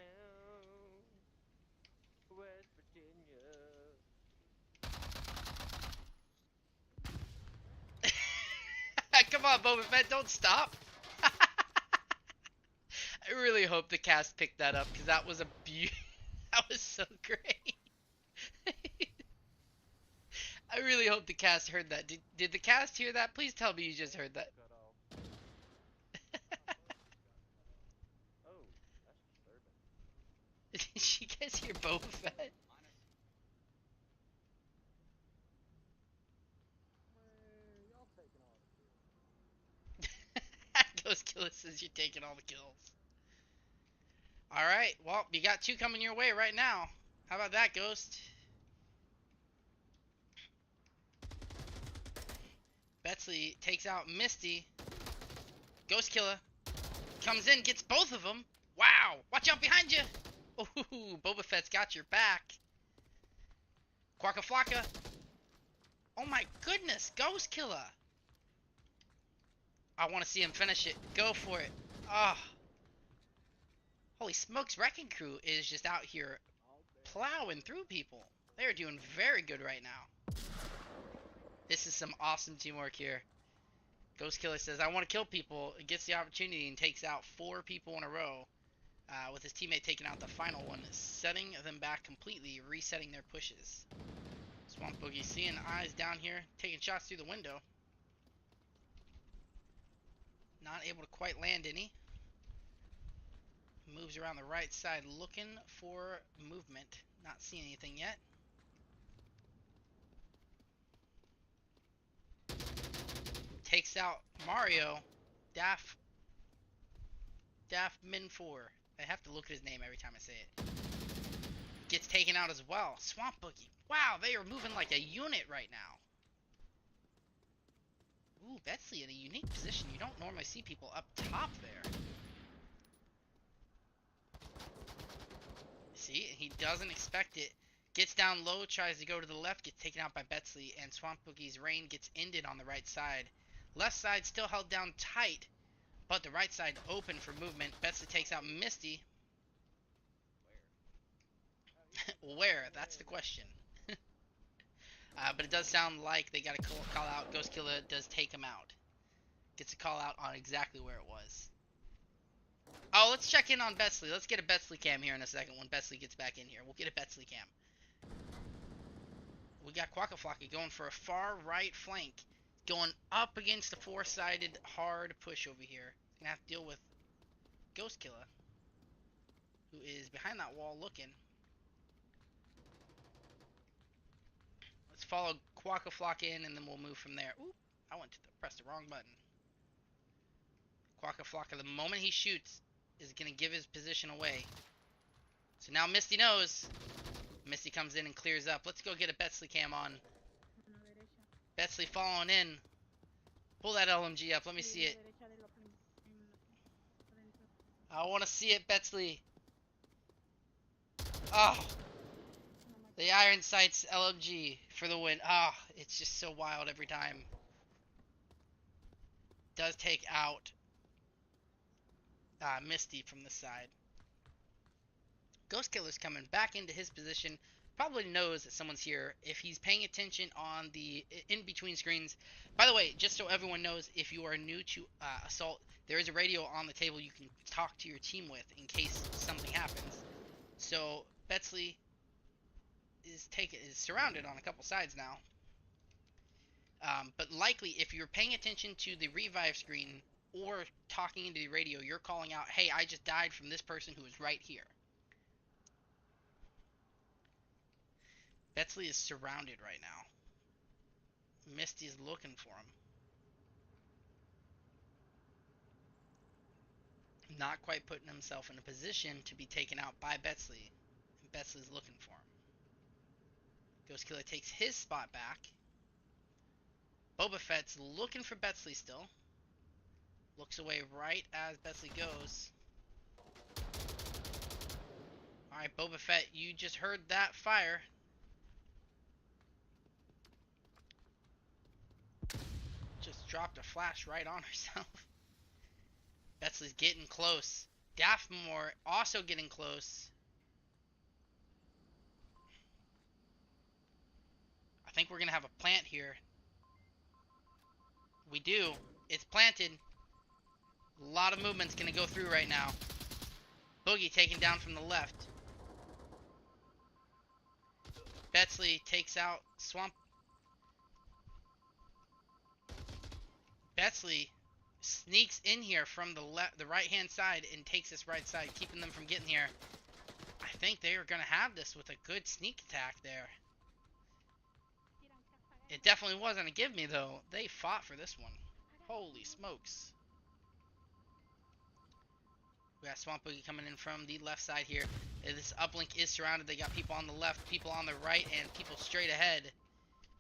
Come on, Boba Fett, don't stop. I really hope the cast picked that up, because that was that was so great. I really hope the cast heard that. Did the cast hear that? Please tell me you just heard that. Did you guys hear Boba Fett? Ghost Killer says you're taking all the kills. Alright, well, you got 2 coming your way right now. How about that, Ghost? Betsley takes out Misty. Ghost Killer comes in, gets both of them. Wow! Watch out behind you! Ooh, Boba Fett's got your back. Quacka Flocka. Oh my goodness, Ghost Killer. I want to see him finish it. Go for it. Ah. Oh. Holy smokes, Wrecking Crew is just out here plowing through people. They're doing very good right now. This is some awesome teamwork here. Ghost Killer says, I want to kill people. It gets the opportunity and takes out 4 people in a row. With his teammate taking out the final one, setting them back completely, resetting their pushes. Swamp Boogie seeing eyes down here, taking shots through the window. Not able to quite land any. Moves around the right side looking for movement. Not seeing anything yet. Takes out Mario. Daft Min 4. I have to look at his name every time I say it. Gets taken out as well. Swamp Boogie. Wow, they are moving like a unit right now. Ooh, Betsley in a unique position. You don't normally see people up top there. See, he doesn't expect it. Gets down low, tries to go to the left, gets taken out by Betsley, and Swamp Boogie's reign gets ended on the right side. Left side still held down tight, but the right side open for movement. Betsley takes out Misty. Where? That's the question. But it does sound like they got a call out. Ghost Killer does take him out. Gets a call out on exactly where it was. Oh, let's check in on Betsley. Let's get a Betsley cam here in a second when Betsley gets back in here. We'll get a Betsley cam. We got Quackaflocka going for a far right flank. Going up against the 4-sided hard push over here. Gonna have to deal with Ghost Killer, who is behind that wall looking. Let's follow Quackaflocka in and then we'll move from there. Oop, I pressed the wrong button. Quackaflocka, the moment he shoots, is going to give his position away. So now Misty knows. Misty comes in and clears up. Let's go get a Betsley cam on. Betsley following in. Pull that LMG up. Let me see it. I want to see it, Betsley. Oh. The Iron Sights LMG for the win. Ah, oh, it's just so wild every time. Does take out Misty from the side. Ghost Killer's coming back into his position. Probably knows that someone's here. If he's paying attention on the in-between screens. By the way, just so everyone knows, if you are new to Assault, there is a radio on the table you can talk to your team with in case something happens. So, Betsley is surrounded on a couple sides now. But likely, if you're paying attention to the revive screen or talking into the radio, you're calling out, hey, I just died from this person who is right here. Betsley is surrounded right now. Misty is looking for him. Not quite putting himself in a position to be taken out by Betsley. And Betsley's looking for him. Ghost Killer takes his spot back. Boba Fett's looking for Betsley still. Looks away right as Betsley goes. Alright, Boba Fett, you just heard that fire. Just dropped a flash right on herself. Betsley's getting close. Daphmore also getting close. I think we're going to have a plant here. We do. It's planted. A lot of movement's going to go through right now. Boogie taken down from the left. Betsley takes out Swamp. Betsley sneaks in here from the right-hand side and takes this right side, keeping them from getting here. I think they are going to have this with a good sneak attack there. It definitely wasn't a give me, though. They fought for this one. Holy smokes. We got Swamp Boogie coming in from the left side here. This uplink is surrounded. They got people on the left, people on the right, and people straight ahead,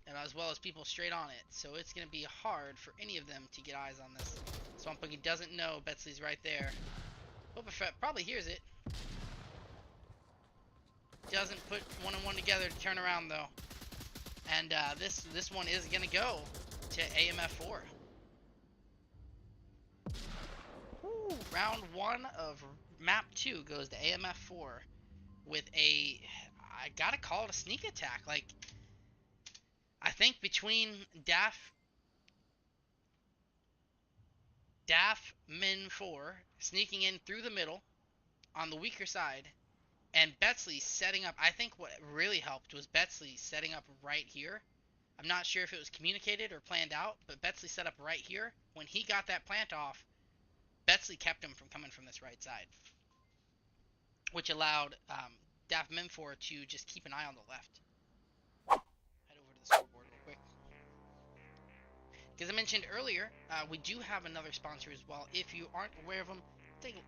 and as well as people straight on it. So it's going to be hard for any of them to get eyes on this. Swamp Boogie doesn't know Betsley's right there. Boba Fett probably hears it. Doesn't put one and one together to turn around, though. And this one is going to go to AMF 4. Woo, round 1 of map 2 goes to AMF 4 with a, I gotta call it a sneak attack. Like, I think between Min 4 sneaking in through the middle on the weaker side, and Betsley setting up, I think what really helped was Betsley setting up right here. I'm not sure if it was communicated or planned out, but Betsley set up right here. When he got that plant off, Betsley kept him from coming from this right side, which allowed Min 4 to just keep an eye on the left. Head over to the scoreboard real quick. Because I mentioned earlier, we do have another sponsor as well. If you aren't aware of them,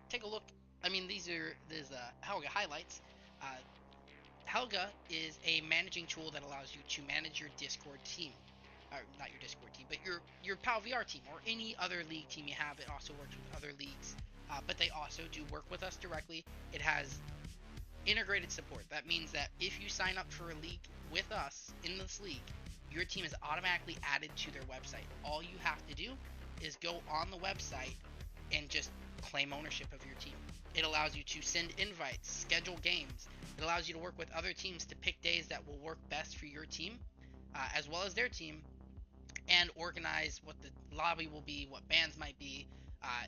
take a look. I mean, there's Helga highlights. Helga is a managing tool that allows you to manage your Discord team. Or not your Discord team, but your PAL VR team or any other league team you have. It also works with other leagues, but they also do work with us directly. It has integrated support. That means that if you sign up for a league with us in this league, your team is automatically added to their website. All you have to do is go on the website and just claim ownership of your team. It allows you to send invites, schedule games. It allows you to work with other teams to pick days that will work best for your team, as well as their team, and organize what the lobby will be, what bans might be.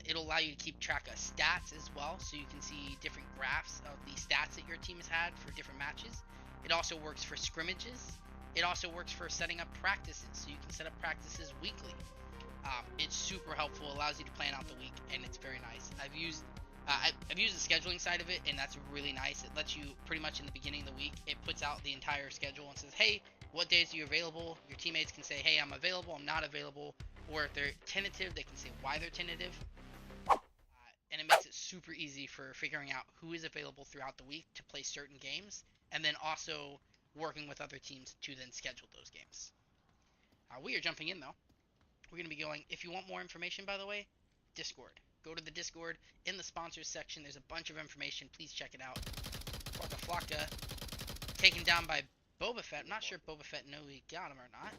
It'll allow you to keep track of stats as well, so you can see different graphs of the stats that your team has had for different matches. It also works for scrimmages. It also works for setting up practices, so you can set up practices weekly. It's super helpful, allows you to plan out the week, and it's very nice. I've used the scheduling side of it, and that's really nice. It lets you pretty much in the beginning of the week, it puts out the entire schedule and says, hey, what days are you available? Your teammates can say, hey, I'm available, I'm not available, or if they're tentative, they can say why they're tentative. And it makes it super easy for figuring out who is available throughout the week to play certain games, and then also working with other teams to then schedule those games. We are jumping in though. We're going to be going, if you want more information, by the way, Discord. Go to the Discord. In the sponsors section, there's a bunch of information. Please check it out. Flocka Flocka taken down by Boba Fett. I'm not sure if Boba Fett knew he got him or not.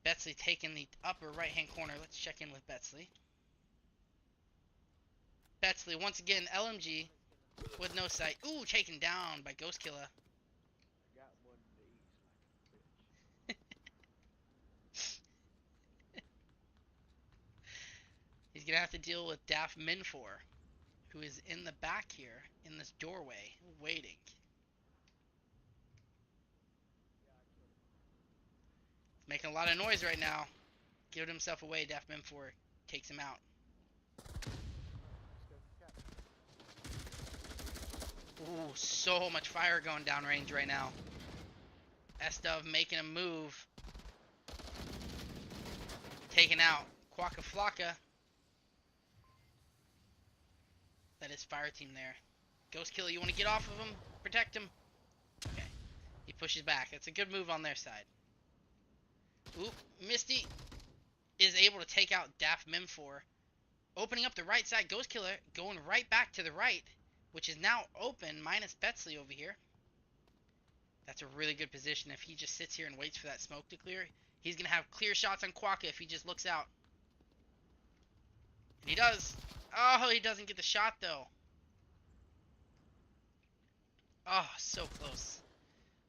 Betsley taking the upper right-hand corner. Let's check in with Betsley. Betsley, once again, LMG with no sight. Ooh, taken down by Ghost Killer. He's going to have to deal with Min 4, who is in the back here, in this doorway, waiting. He's making a lot of noise right now. Giving himself away, Min 4 takes him out. Ooh, so much fire going downrange right now. S-Dove making a move. Taken out. Quacka Flocka. That is fire team there. Ghost Killer, you want to get off of him? Protect him? Okay. He pushes back. That's a good move on their side. Oop. Misty is able to take out Min 4. Opening up the right side. Ghost Killer going right back to the right, which is now open, minus Betsley over here. That's a really good position. If he just sits here and waits for that smoke to clear, he's going to have clear shots on Quacka if he just looks out. And he does. Oh, he doesn't get the shot, though. Oh, so close.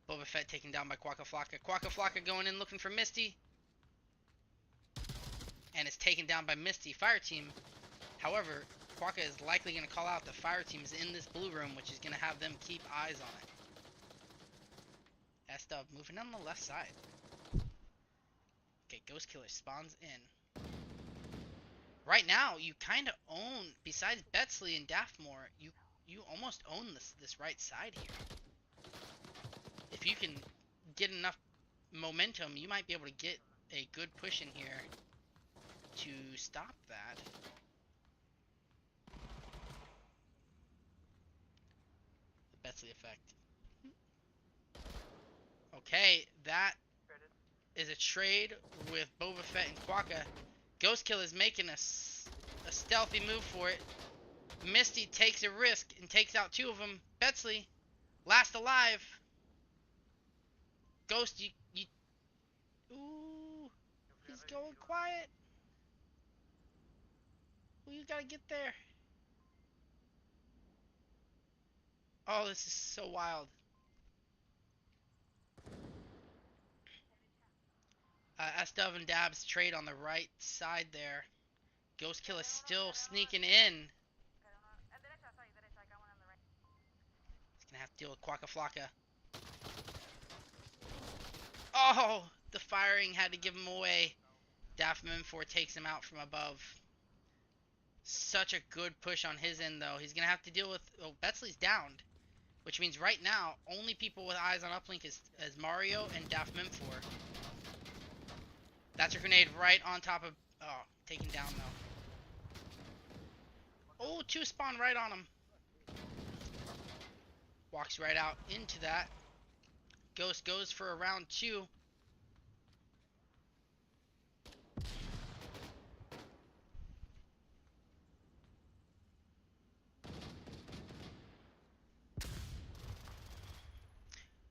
Boba Fett taken down by Quacka Flocka. Quacka Flocka going in looking for Misty. And it's taken down by Misty. Fire team. However, Quacka is likely going to call out the fire teams in this blue room, which is going to have them keep eyes on it. S-Dub moving on the left side. Okay, Ghost Killer spawns in. Right now, you kind of own, besides Betsley and Daphmore, you almost own this right side here. If you can get enough momentum, you might be able to get a good push in here to stop that. The Betsley effect. Okay, that is a trade with Boba Fett and Quacka. Ghost Killer is making a stealthy move for it. Misty takes a risk and takes out two of them. Betsley, last alive. Ghost, you ooh, he's going quiet. Ooh, you gotta get there. Oh, this is so wild. S-Dub and Dabs trade on the right side there. Ghost Kill is still sneaking in. He's gonna have to deal with Quacka Flocka. Oh, the firing had to give him away. Daft Mim4 takes him out from above. Such a good push on his end, though. He's gonna have to deal with. Oh, Betsley's downed, which means right now only people with eyes on uplink is Mario and Daft Mim4. That's a grenade right on top of. Oh, taken down though. Oh, two spawn right on him. Walks right out into that. Ghost goes for a round 2.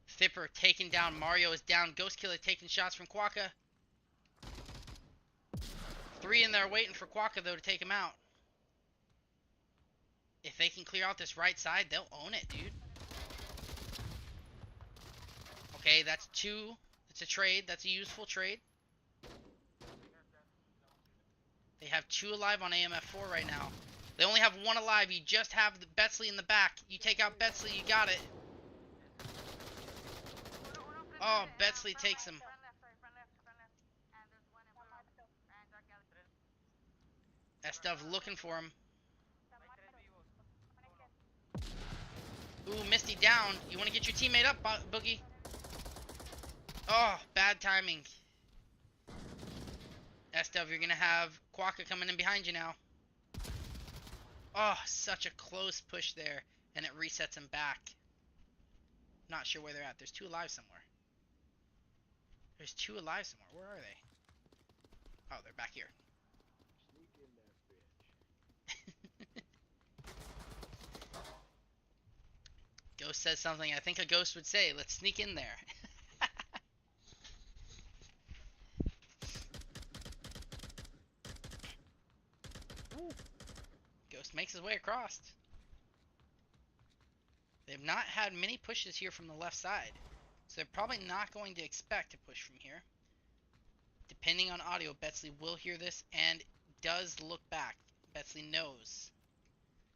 Thipper taken down. Mario is down. Ghost Killer taking shots from Quacka. 3 in there waiting for Quacka, though, to take him out. If they can clear out this right side, they'll own it, dude. Okay, that's 2. It's a trade. That's a useful trade. They have 2 alive on AMF 4 right now. They only have 1 alive. You just have the Betsley in the back. You take out Betsley, you got it. Oh, Betsley takes him. S-Dove looking for him. Ooh, Misty down. You want to get your teammate up, Boogie? Oh, bad timing. S-Dove, you're going to have Quacka coming in behind you now. Oh, such a close push there. And it resets him back. Not sure where they're at. There's 2 alive somewhere. There's 2 alive somewhere. Where are they? Oh, they're back here. Ghost says something I think a ghost would say. Let's sneak in there. Ooh. Ghost makes his way across. They've not had many pushes here from the left side, so they're probably not going to expect a push from here. Depending on audio, Betsley will hear this and does look back. Betsley knows.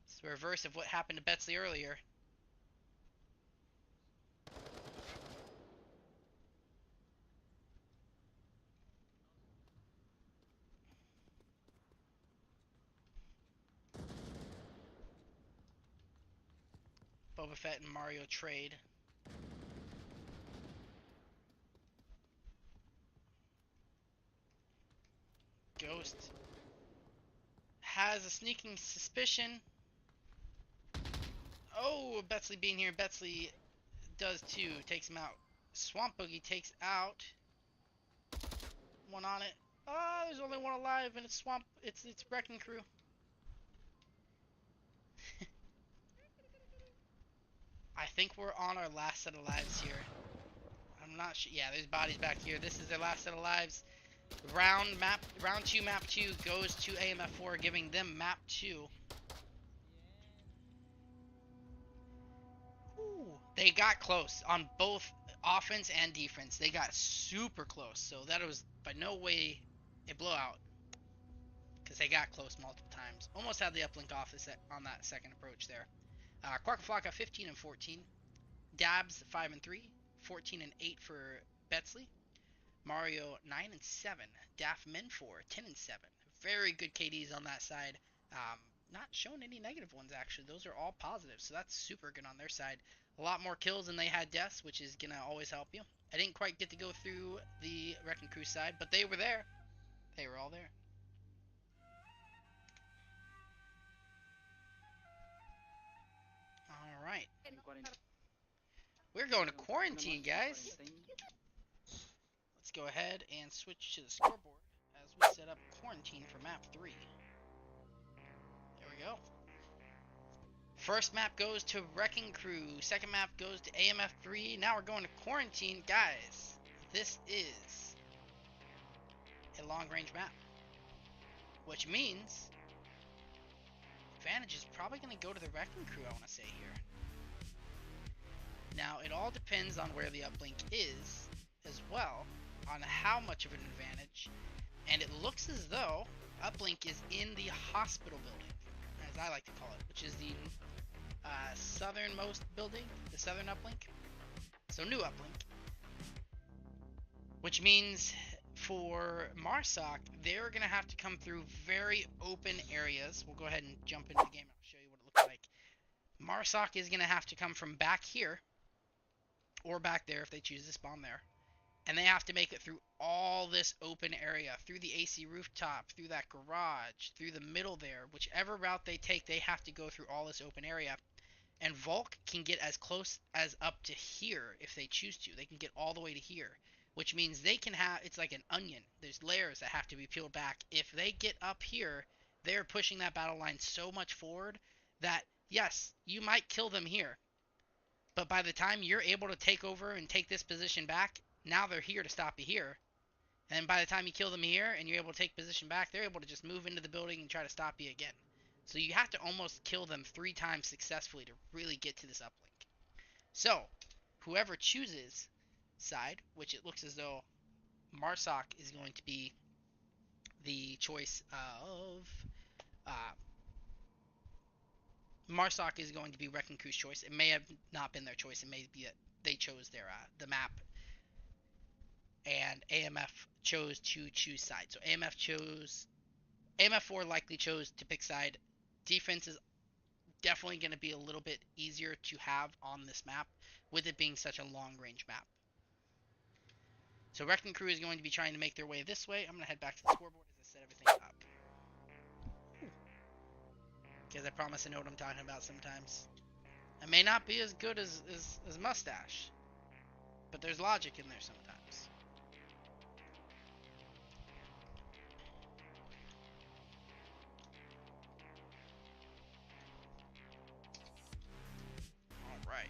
It's the reverse of what happened to Betsley earlier. Boba Fett and Mario trade. Ghost has a sneaking suspicion. Oh, Betsley being here. Betsley does too. Takes him out. Swamp Boogie takes out. 1 on it. Oh, there's only 1 alive, and it's Swamp. It's Wrecking Crew. I think we're on our last set of lives here. I'm not sure. Yeah, there's bodies back here. This is their last set of lives. Round 2, map 2 goes to AMF 4, giving them map 2. Ooh, they got close on both offense and defense. They got super close, so that was by no way a blowout, because they got close multiple times. Almost had the uplink off on that second approach there. Quacka Flocka 15 and 14. Dabs 5 and 3. 14 and 8 for Betsley. Mario 9 and 7. Daft Mim4 10 and 7. Very good KDs on that side. Not showing any negative ones actually. Those are all positive, so that's super good on their side. A lot more kills than they had deaths, which is gonna always help you. I didn't quite get to go through the Wrecking Crew side, but they were there. They were all there. All right. We're going to quarantine, guys. Let's go ahead and switch to the scoreboard as we set up quarantine for map 3. There we go. First map goes to Wrecking Crew. Second map goes to AMF 3. Now we're going to quarantine, guys. This is a long-range map, which means advantage is probably going to go to the Wrecking Crew, I want to say here. all depends on where the uplink is as well, on how much of an advantage. And it looks as though uplink is in the hospital building, as I like to call it, which is the southernmost building, the southern uplink. So new uplink. Which means for Marsoc, they're going to have to come through very open areas. We'll go ahead and jump into the game and I'll show you what it looks like. Marsoc is going to have to come from back here, or back there if they choose to spawn there. And they have to make it through all this open area, through the AC rooftop, through that garage, through the middle there. Whichever route they take, they have to go through all this open area. And Volk can get as close as up to here if they choose to. They can get all the way to here, which means they can have, it's like an onion. There's layers that have to be peeled back. If they get up here, they're pushing that battle line so much forward that, yes, you might kill them here. But by the time you're able to take over and take this position back, now they're here to stop you here. And by the time you kill them here and you're able to take position back, they're able to just move into the building and try to stop you again. So you have to almost kill them 3 times successfully to really get to this uplink. So, whoever chooses side, which it looks as though Marsoc is going to be the choice of... Marsoc is going to be Wrecking Crew's choice. It may have not been their choice. It may be that they chose their the map, and AMF chose to choose side. So AMF4 likely chose to pick side. Defense is definitely going to be a little bit easier to have on this map, with it being such a long-range map. So Wrecking Crew is going to be trying to make their way this way. I'm going to head back to the scoreboard as I set everything up. Because I promise I know what I'm talking about sometimes. I may not be as good as Mustache, but there's logic in there sometimes. Alright.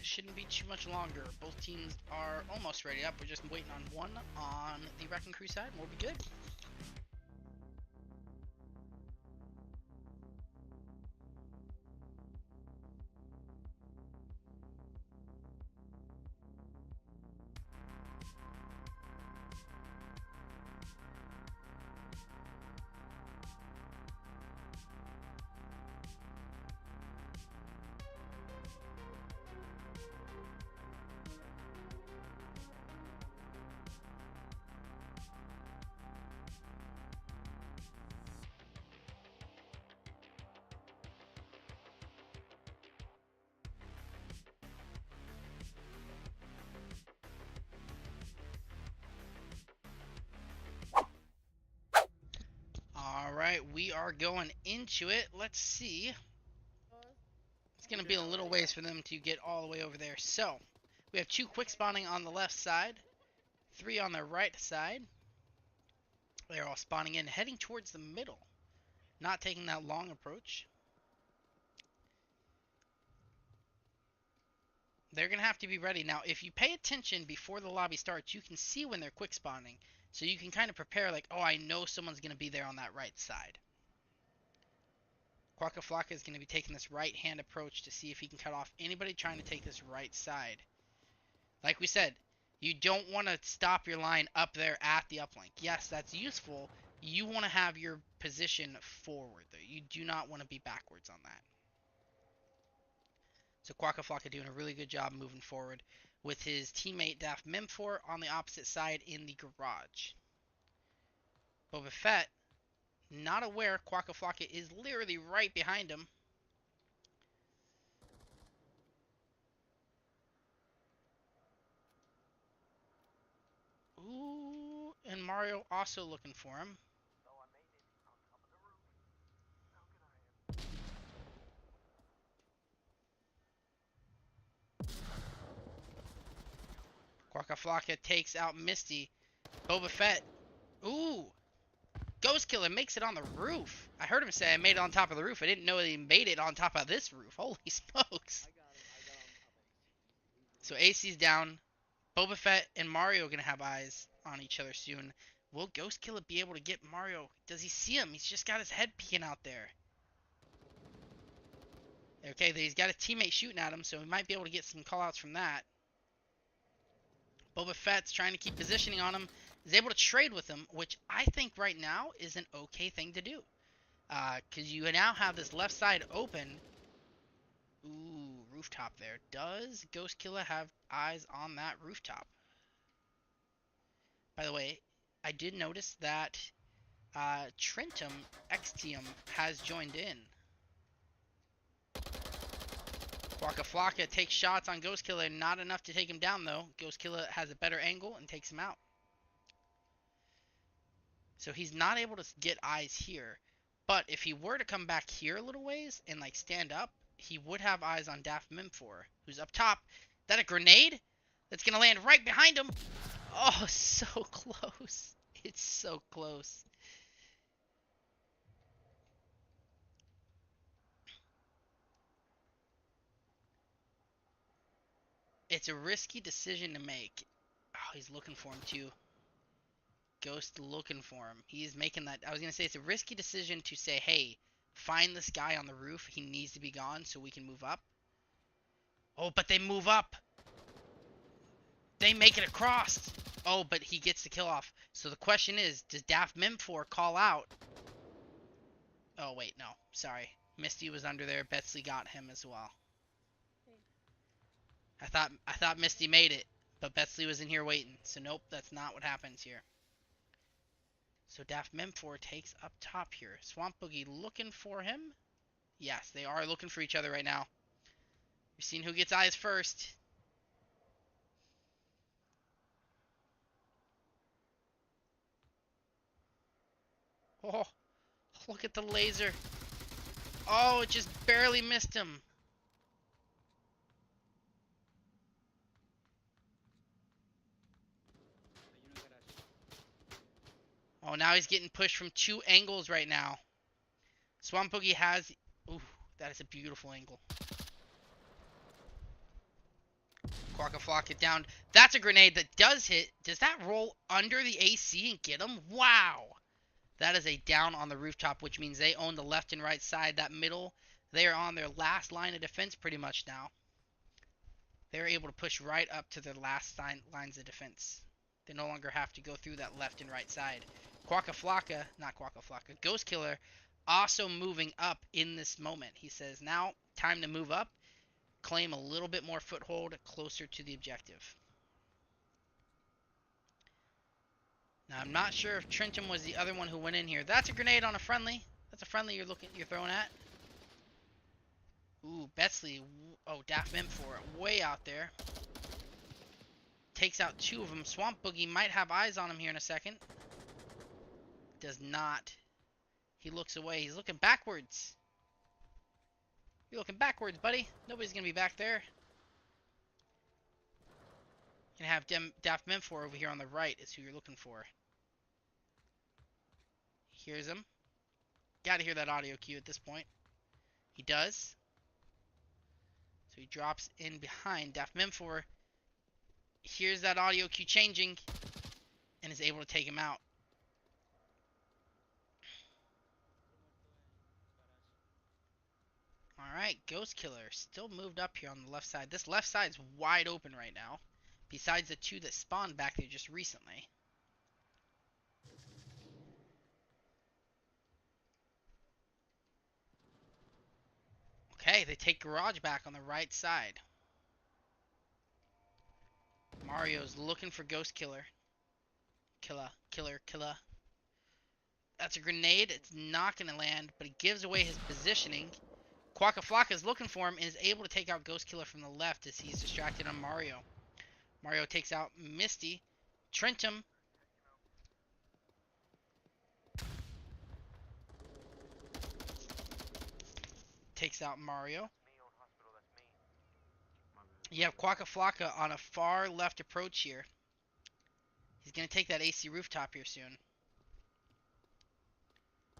Shouldn't be too much longer. Both teams are almost ready up. We're just waiting on one on the Wrecking Crew side, and we'll be good. Alright, we are going into it. Let's see. It's going to be a little ways for them to get all the way over there. So, we have 2 quick spawning on the left side, 3 on the right side. They're all spawning in, heading towards the middle. Not taking that long approach. They're going to have to be ready. Now, if you pay attention before the lobby starts, you can see when they're quick spawning. So you can kind of prepare like, oh, I know someone's going to be there on that right side. Quacka Flocka is going to be taking this right-hand approach to see if he can cut off anybody trying to take this right side. Like we said, you don't want to stop your line up there at the uplink. Yes, that's useful. You want to have your position forward, though. You do not want to be backwards on that. So Quacka Flocka doing a really good job moving forward with his teammate Daft Mem4 on the opposite side in the garage. Boba Fett, not aware Quacka Flocka is literally right behind him. Ooh, and Mario also looking for him. Quacka Flocka takes out Misty. Boba Fett. Ooh. Ghost Killer makes it on the roof. I heard him say I made it on top of the roof. I didn't know he made it on top of this roof. Holy smokes. So AC's down. Boba Fett and Mario are going to have eyes on each other soon. Will Ghost Killer be able to get Mario? Does he see him? He's just got his head peeking out there. Okay, he's got a teammate shooting at him, so he might be able to get some callouts from that. Boba Fett's trying to keep positioning on him. Is able to trade with him, which I think right now is an okay thing to do. Because you now have this left side open. Ooh, rooftop there. Does Ghost Killer have eyes on that rooftop? By the way, I did notice that Trentum Xtium has joined in. Waka Flocka takes shots on Ghost Killer. Not enough to take him down, though. Ghost Killer has a better angle and takes him out. So he's not able to get eyes here. But if he were to come back here a little ways and like stand up, he would have eyes on Daft Mimfor, who's up top. Is that a grenade? That's going to land right behind him. Oh, so close. It's so close. It's a risky decision to make. Oh, he's looking for him too. Ghost looking for him. He's making that. I was going to say it's a risky decision to say, hey, find this guy on the roof. He needs to be gone so we can move up. Oh, but they move up. They make it across. Oh, but he gets the kill off. So the question is, does Daft Mimfor call out? Oh, wait, no. Sorry. Misty was under there. Betsley got him as well. I thought Misty made it, but Betsley was in here waiting. So nope, that's not what happens here. So Daft Mimfor takes up top here. Swamp Boogie looking for him. Yes, they are looking for each other right now. We've seen who gets eyes first. Oh, look at the laser. Oh, it just barely missed him. Oh, now he's getting pushed from two angles right now. Swamp Boogie has... Ooh, that is a beautiful angle. Quacka Flock it down. That's a grenade that does hit. Does that roll under the AC and get him? Wow. That is a down on the rooftop, which means they own the left and right side. That middle, they are on their last line of defense pretty much now. They're able to push right up to their last lines of defense. They no longer have to go through that left and right side. Quacka Flocka, not Quacka Flocka, Ghost Killer also moving up in this moment. He says, now, time to move up, claim a little bit more foothold closer to the objective. Now, I'm not sure if Trentum was the other one who went in here. That's a grenade on a friendly. That's a friendly you're throwing at. Ooh, Betsley. Oh, Daft Mimfor way out there. Takes out two of them. Swamp Boogie might have eyes on him here in a second. Does not. He looks away. He's looking backwards. You're looking backwards, buddy. Nobody's going to be back there. You're going to have Daft Mimfor over here on the right is who you're looking for. He hears him. Got to hear that audio cue at this point. He does. So he drops in behind. Daft Mimfor hears that audio cue changing and is able to take him out. Alright, Ghost Killer still moved up here on the left side. This left side's wide open right now, besides the two that spawned back there just recently. Okay, they take Garage back on the right side. Mario's looking for Ghost Killer. Killer. That's a grenade. It's not going to land, but he gives away his positioning. Quacka Flocka is looking for him and is able to take out Ghost Killer from the left as he's distracted on Mario. Mario takes out Misty. Trentum takes out Mario. You have Quacka Flocka on a far left approach here. He's going to take that AC rooftop here soon.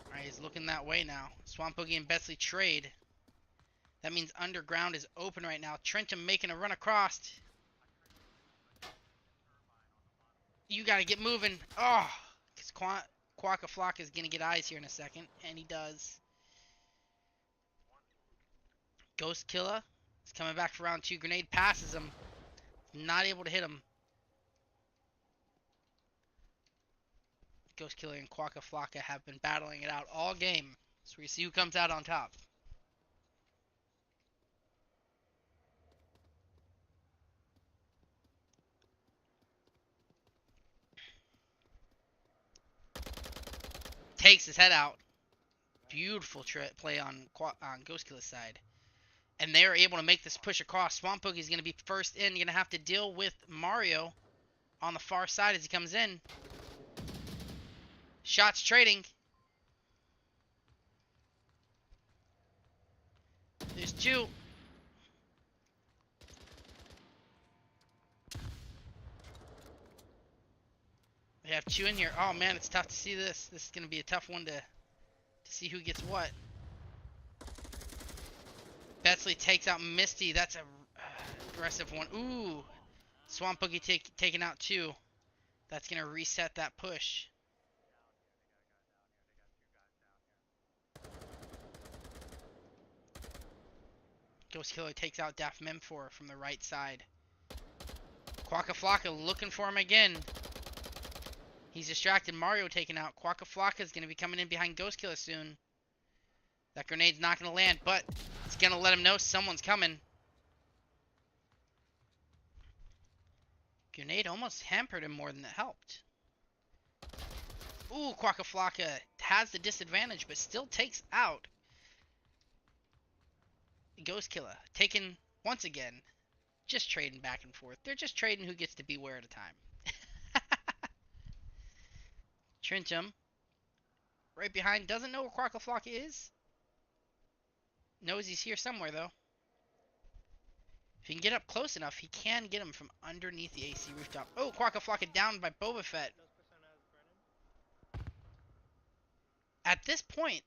Alright, he's looking that way now. Swamp Boogie and Betsley trade. That means underground is open right now. Trentum making a run across. You gotta get moving. Oh, because Quacka Flock is gonna get eyes here in a second, and he does. Ghost Killer is coming back for round 2. Grenade passes him. Not able to hit him. Ghost Killer and Quacka Flocka have been battling it out all game. So we see who comes out on top. Takes his head out. Beautiful play on Ghost Killer's side. And they are able to make this push across. Swamp Pokey is going to be first in. You're going to have to deal with Mario on the far side as he comes in. Shots trading. There's 2. We have 2 in here. Oh man, it's tough to see this. This is going to be a tough one to see who gets what. Betsley takes out Misty. That's a aggressive one. Ooh. Swamp Boogie taking out 2. That's going to reset that push. Ghost Killer takes out Daft Memfor from the right side. Quacka Flocka looking for him again. He's distracted. Mario taken out. Quacka Flocka is going to be coming in behind Ghost Killer soon. That grenade's not going to land, but it's going to let him know someone's coming. Grenade almost hampered him more than it helped. Ooh, Quacka Flocka has the disadvantage, but still takes out Ghost Killer. Taken once again. Just trading back and forth. They're just trading who gets to be where at a time. Trintum, right behind, doesn't know where Quacka Flocka is. Knows he's here somewhere, though. If he can get up close enough, he can get him from underneath the AC rooftop. Oh, Quacka Flocka down by Boba Fett. At this point,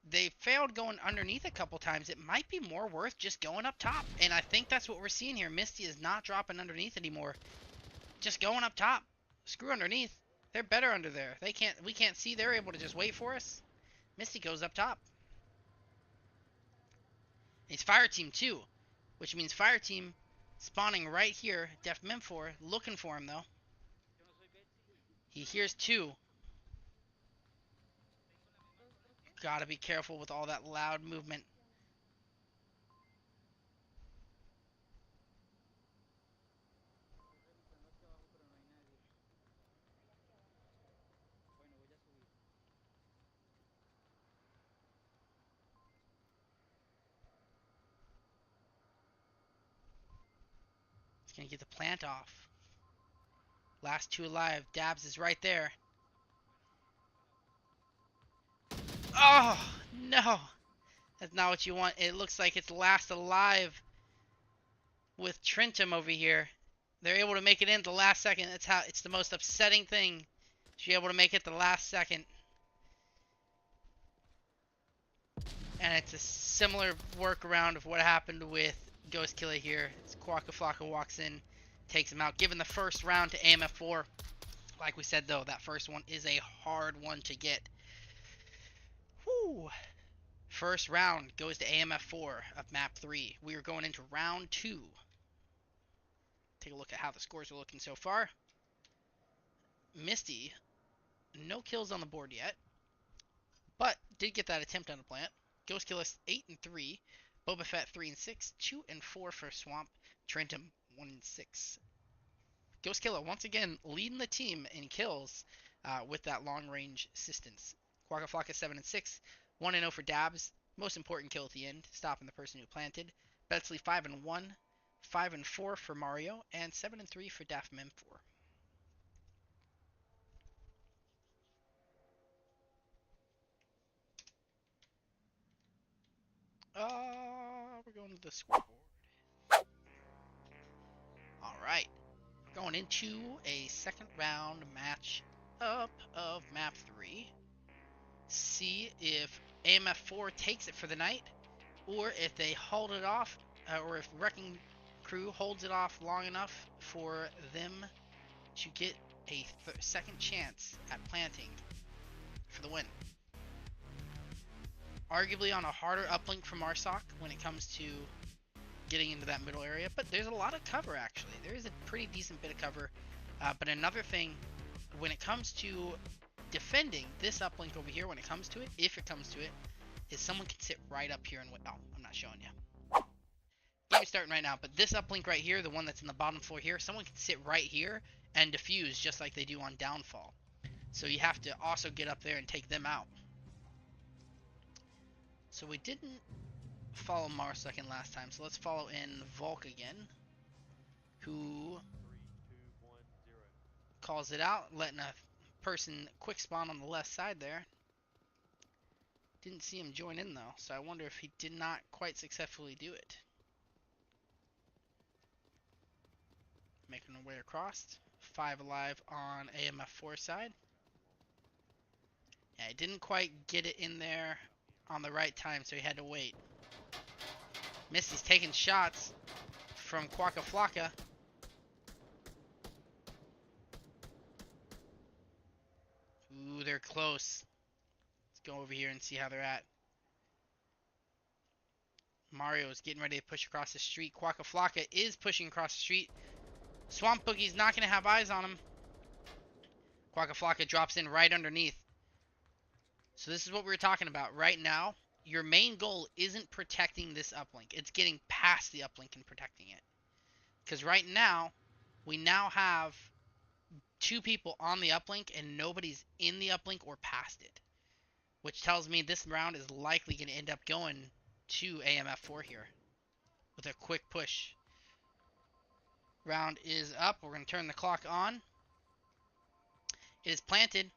they failed going underneath a couple times. It might be more worth just going up top. And I think that's what we're seeing here. Misty is not dropping underneath anymore. Just going up top. Screw underneath. They're better under there. We can't see. They're able to just wait for us. Misty goes up top. It's Fire Team 2, which means Fire Team spawning right here. Def Memfor looking for him, though. He hears 2. Gotta be careful with all that loud movement. He's gonna get the plant off. Last 2 alive. Dabs is right there. Oh, no. That's not what you want. It looks like it's last alive with Trentum over here. They're able to make it in the last second. It's the most upsetting thing. She's able to make it the last second. And it's a similar workaround of what happened with Ghost Killer here. It's Quacka Flocka walks in, takes him out, giving the first round to AMF 4. Like we said, though, that first one is a hard one to get. Whew. First round goes to AMF 4 of map 3. We are going into round 2. Take a look at how the scores are looking so far. Misty, no kills on the board yet, but did get that attempt on the plant. Ghost Killer 8 and 3, Boba Fett 3 and 6, 2 and 4 for Swamp, Trentum 1 and 6. Ghost Killer once again leading the team in kills with that long range assistance. Quacka Flocka 7 and 6, 1 and 0 for Dabs. Most important kill at the end, stopping the person who planted. Betsley 5 and 1, 5 and 4 for Mario, and 7 and 3 for Daft Memfor. We're going to the scoreboard. Alright. We're going into a second round match up of map 3. See if AMF 4 takes it for the night, or if they hold it off, or if Wrecking Crew holds it off long enough for them to get a second chance at planting for the win. Arguably on a harder uplink from Marsoc when it comes to getting into that middle area, but there's a lot of cover actually. There is a pretty decent bit of cover. But another thing, when it comes to defending this uplink over here, when it comes to it, if it comes to it, is someone can sit right up here and wait. Oh, I'm not showing you. Game is starting right now, but this uplink right here, the one that's in the bottom floor here, someone can sit right here and defuse just like they do on downfall. So you have to also get up there and take them out. So we didn't follow Marsoc last time, so let's follow in Volk again, who calls it out, letting a person quick spawn on the left side there. Didn't see him join in though, so I wonder if he did not quite successfully do it. Making our way across. 5 alive on AMF 4 side. Yeah, he didn't quite get it in there on the right time, so he had to wait. Misty's taking shots from Quacka Flocka. Ooh, they're close. Let's go over here and see how they're at. Mario's getting ready to push across the street. Quacka Flocka is pushing across the street. Swamp Boogie's not going to have eyes on him. Quacka Flocka drops in right underneath. So this is what we were talking about. Right now, your main goal isn't protecting this uplink. It's getting past the uplink and protecting it. Because right now, we now have 2 people on the uplink and nobody's in the uplink or past it. Which tells me this round is likely going to end up going to AMF 4 here. With a quick push. Round is up. We're going to turn the clock on. It is planted.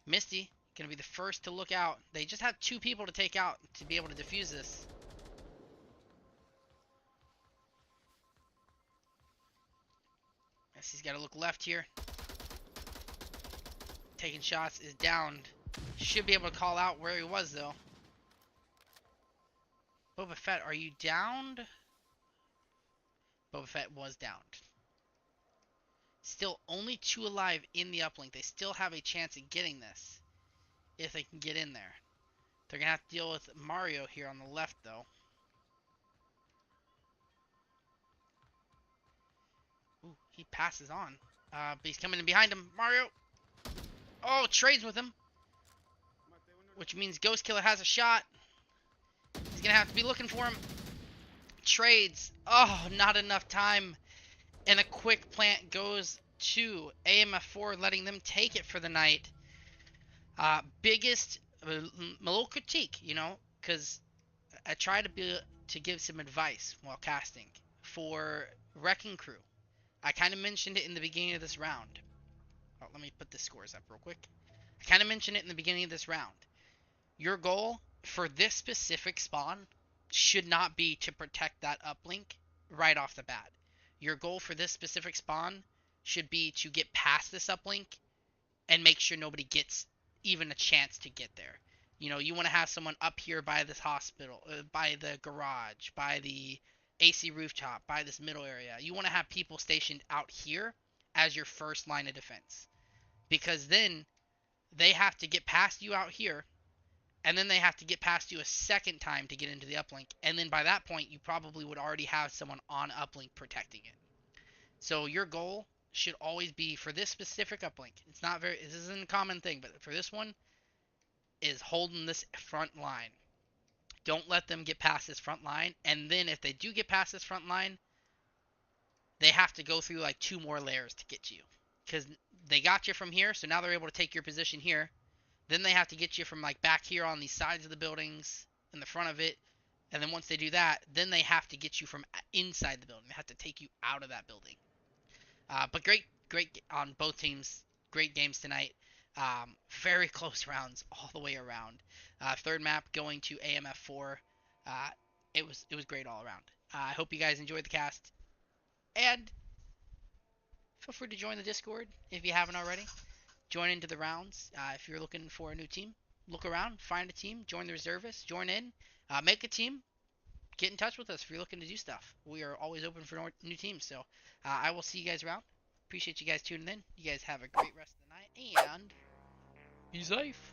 Misty going to be the first to look out. They just have 2 people to take out to be able to defuse this. Misty's got to look left here. Taking shots, is downed. Should be able to call out where he was though. Boba Fett, are you downed? Boba Fett was downed. Still only 2 alive in the uplink. They still have a chance of getting this. If they can get in there. They're going to have to deal with Mario here on the left though. Ooh, he passes on. But he's coming in behind him. Mario! Oh, trades with him. Which means Ghost Killer has a shot. He's going to have to be looking for him. Trades. Oh, not enough time. And a quick plant goes to AMF 4, letting them take it for the night. Biggest, a little critique, you know, because I try to give some advice while casting for Wrecking Crew. I kind of mentioned it in the beginning of this round. Oh, let me put the scores up real quick. I kind of mentioned it in the beginning of this round. Your goal for this specific spawn should not be to protect that uplink right off the bat. Your goal for this specific spawn should be to get past this uplink and make sure nobody gets even a chance to get there. You know, you want to have someone up here by this hospital, by the garage, by the AC rooftop, by this middle area. You want to have people stationed out here as your first line of defense. Because then they have to get past you out here, and then they have to get past you a second time to get into the uplink. And then by that point, you probably would already have someone on uplink protecting it. So your goal should always be for this specific uplink. This isn't a common thing, but for this one, is holding this front line. Don't let them get past this front line. And then if they do get past this front line, they have to go through like 2 more layers to get to you. Because they got you from here, so now they're able to take your position here. Then they have to get you from like back here on these sides of the buildings, in the front of it. And then once they do that, then they have to get you from inside the building. They have to take you out of that building. But great on both teams. Great games tonight. Very close rounds all the way around. Third map going to AMF 4. It was great all around. I hope you guys enjoyed the cast. And feel free to join the Discord if you haven't already. Join into the rounds. If you're looking for a new team, look around, find a team, join the reservists, join in, make a team. Get in touch with us if you're looking to do stuff. We are always open for new teams. So I will see you guys around. appreciate you guys tuning in. You guys have a great rest of the night, and be safe.